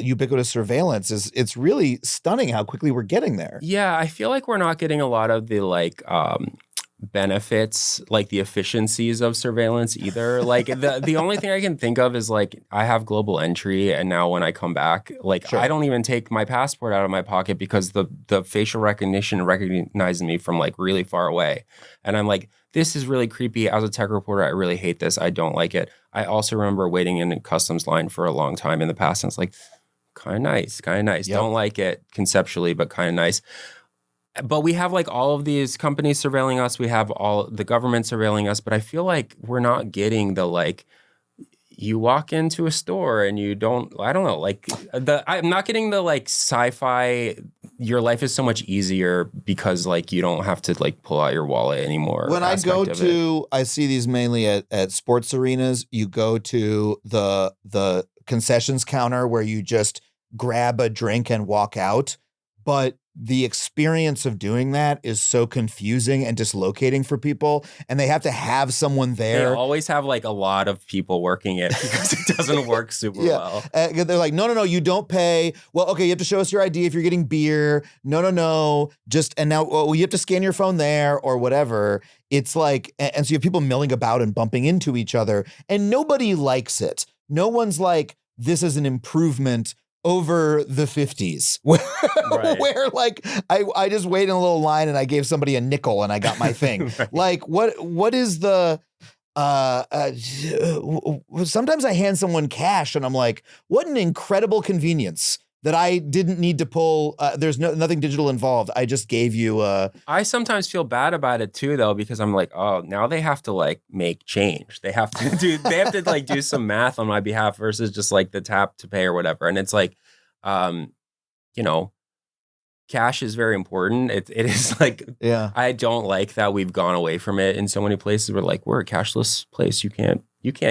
ubiquitous surveillance. It's really stunning how quickly we're getting there. Yeah, I feel like we're not getting a lot of the like benefits, like the efficiencies of surveillance either. Like the only thing I can think of is like, I have global entry, and now when I come back, like sure, I don't even take my passport out of my pocket because the facial recognition recognizes me from like really far away. And I'm like, this is really creepy. As a tech reporter, I really hate this. I don't like it. I also remember waiting in a customs line for a long time in the past, and it's like, kind of nice. Yep. Don't like it conceptually, but kind of nice. But we have like all of these companies surveilling us. We have all the government surveilling us. But I feel like we're not getting the like, you walk into a store and you don't, I don't know, like I'm not getting the like sci-fi, your life is so much easier because like you don't have to like pull out your wallet anymore. When I go to, I see these mainly at sports arenas. You go to the concessions counter where you just grab a drink and walk out. But the experience of doing that is so confusing and dislocating for people, and they have to have someone there. They always have like a lot of people working it because it doesn't work super well. They're like, no, you don't pay. Well, okay, you have to show us your ID if you're getting beer. No, and now you have to scan your phone there or whatever. It's like, and so you have people milling about and bumping into each other, and nobody likes it. No one's like, this is an improvement over the 50s where like I just waited in a little line and I gave somebody a nickel and I got my thing. Right. Like what is the sometimes I hand someone cash and I'm like, what an incredible convenience that I didn't need to pull. There's nothing digital involved. I just gave you I sometimes feel bad about it too, though, because I'm like, oh, now they have to like make change. They have to like do some math on my behalf versus just like the tap to pay or whatever. And it's like, cash is very important. It is like, I don't like that we've gone away from it in so many places. We're like, we're a cashless place. You can't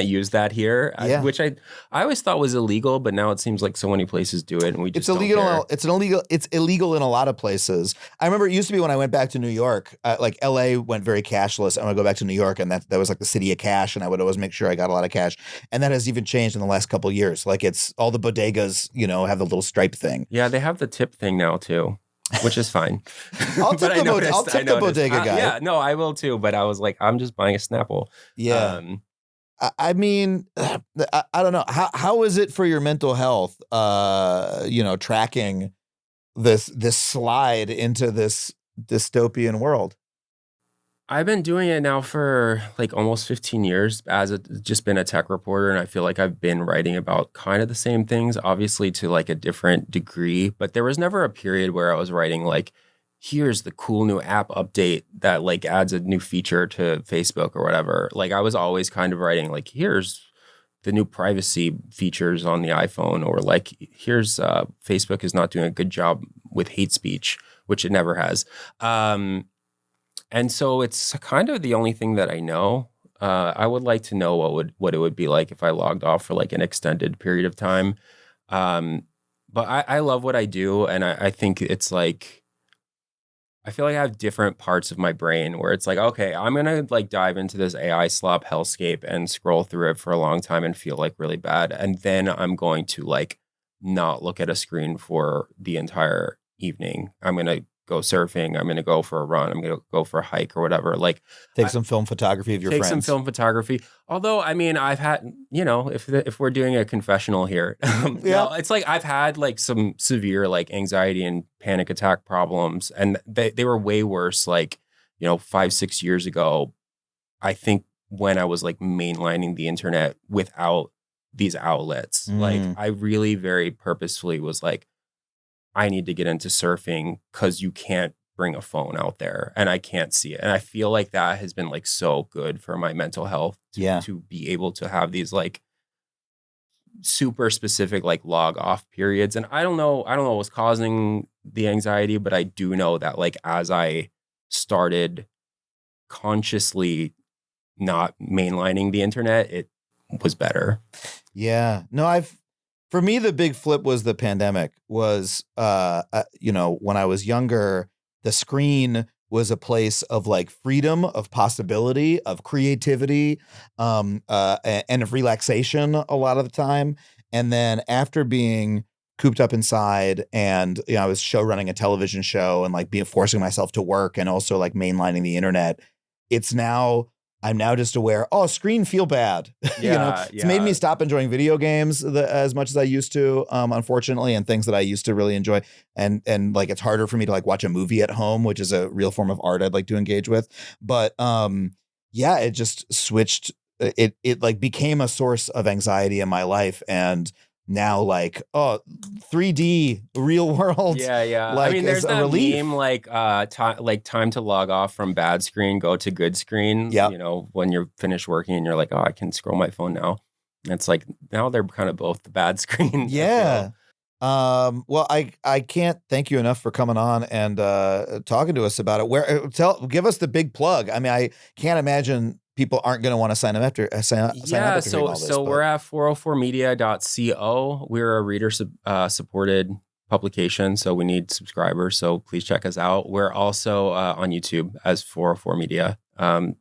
use that here, which I always thought was illegal, but now it seems like so many places do it, and we just don't care. It's illegal in a lot of places. I remember it used to be when I went back to New York, like LA went very cashless. I'm gonna go back to New York, and that was like the city of cash, and I would always make sure I got a lot of cash. And that has even changed in the last couple of years. Like it's all the bodegas, have the little stripe thing. Yeah, they have the tip thing now too, which is fine. I'll tip the bodega guy. Yeah, no, I will too. But I was like, I'm just buying a Snapple. Yeah. I mean, I don't know. How is it for your mental health, tracking this slide into this dystopian world? I've been doing it now for like almost 15 years just been a tech reporter. And I feel like I've been writing about kind of the same things, obviously to like a different degree. But there was never a period where I was writing like, here's the cool new app update that like adds a new feature to Facebook or whatever. Like I was always kind of writing like, here's the new privacy features on the iPhone, or like, here's Facebook is not doing a good job with hate speech, which it never has. And so it's kind of the only thing that I know. I would like to know what it would be like if I logged off for like an extended period of time. But I love what I do. And I think it's like, I feel like I have different parts of my brain where it's like, okay, I'm going to like dive into this AI slop hellscape and scroll through it for a long time and feel like really bad. And then I'm going to like not look at a screen for the entire evening. I'm going to go surfing. I'm going to go for a run. I'm going to go for a hike or whatever. Like take some film photography of your friends. Take some film photography. Although, I mean, I've had, if we're doing a confessional here, it's like I've had like some severe like anxiety and panic attack problems, and they were way worse like, 5-6 years ago. I think when I was like mainlining the internet without these outlets, like I really very purposefully was like, I need to get into surfing because you can't bring a phone out there and I can't see it. And I feel like that has been like so good for my mental health to be able to have these like super specific like log off periods. And I don't know what was causing the anxiety, but I do know that like as I started consciously not mainlining the internet, it was better. Yeah. No, for me, the big flip was the pandemic. Was when I was younger, the screen was a place of like freedom, of possibility, of creativity, and of relaxation a lot of the time. And then after being cooped up inside, and I was running a television show and like forcing myself to work, and also like mainlining the internet. I'm now just aware, screen feel bad. It's made me stop enjoying video games as much as I used to, unfortunately, and things that I used to really enjoy. And like, it's harder for me to like watch a movie at home, which is a real form of art I'd like to engage with. But it just switched. It like became a source of anxiety in my life. And now like, 3D real world. Yeah. Like, I mean, there's that relief. meme like time to log off from bad screen, go to good screen. Yeah. When you're finished working and you're like, I can scroll my phone now. And it's like now they're kind of both the bad screen. Yeah. Well, I can't thank you enough for coming on and talking to us about it. Give us the big plug. I mean, I can't imagine people aren't going to want to sign up after sign up after hearing all this, so we're at 404media.co. We're a reader supported publication, so we need subscribers. So please check us out. We're also on YouTube as 404 Media.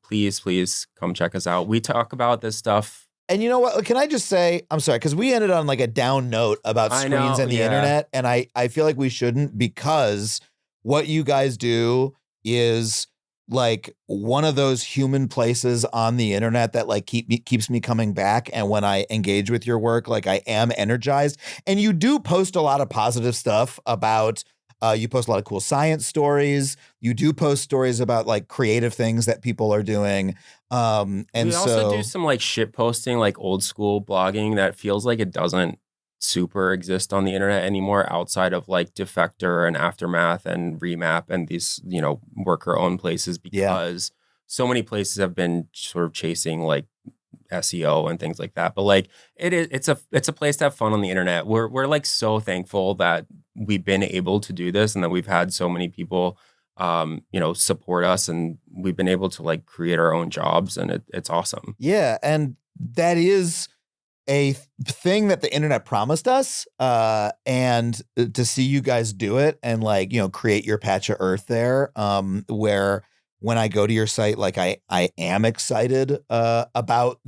Please come check us out. We talk about this stuff. And you know what? Can I just say, I'm sorry, because we ended on like a down note about screens and the internet. And I feel like we shouldn't, because what you guys do is like one of those human places on the internet that like keeps me coming back. And when I engage with your work, like I am energized. And you do post a lot of positive stuff about, you post a lot of cool science stories. You do post stories about like creative things that people are doing. And we also do some like shit posting, like old school blogging that feels like it doesn't super exist on the internet anymore, outside of like Defector and Aftermath and Remap and these, worker owned places, because so many places have been sort of chasing like SEO and things like that. But like it's a place to have fun on the internet. We're like so thankful that we've been able to do this and that we've had so many people support us, and we've been able to like create our own jobs, and it's awesome. Yeah, and that is a thing that the internet promised us, and to see you guys do it and like, create your patch of earth there, where when I go to your site, like I am excited about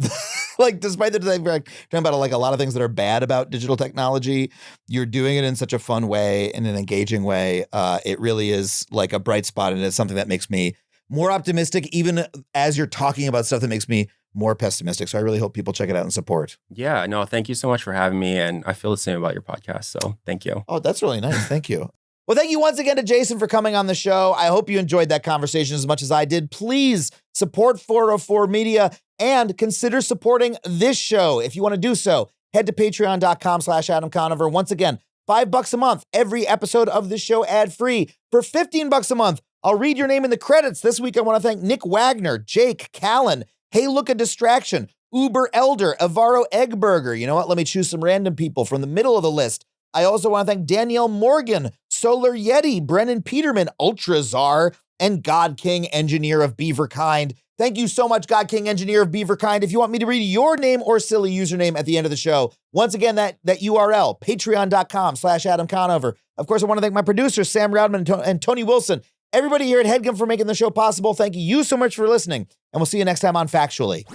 like, despite the talking about like a lot of things that are bad about digital technology, you're doing it in such a fun way, in an engaging way. It really is like a bright spot, and it's something that makes me more optimistic, even as you're talking about stuff that makes me more pessimistic. So I really hope people check it out and support. Yeah, no, thank you so much for having me. And I feel the same about your podcast. So thank you. Oh, that's really nice. Thank you. Well, thank you once again to Jason for coming on the show. I hope you enjoyed that conversation as much as I did. Please support 404 Media and consider supporting this show. If you want to do so, head to patreon.com/Adam Conover. Once again, $5 a month, every episode of this show ad-free. For $15 a month, I'll read your name in the credits. This week, I want to thank Nick Wagner, Jake Callan, Hey Look a Distraction, Uber Elder, Avaro Eggburger. You know what? Let me choose some random people from the middle of the list. I also want to thank Danielle Morgan, Solar Yeti, Brennan Peterman, Ultrazar, and God King, Engineer of Beaverkind. Thank you so much, God King, Engineer of Beaverkind. If you want me to read your name or silly username at the end of the show, once again, that URL, patreon.com/Adam Conover. Of course, I want to thank my producers, Sam Rodman and Tony Wilson. Everybody here at HeadGum for making the show possible. Thank you so much for listening, and we'll see you next time on Factually.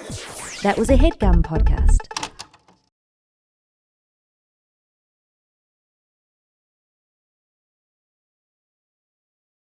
That was a HeadGum podcast.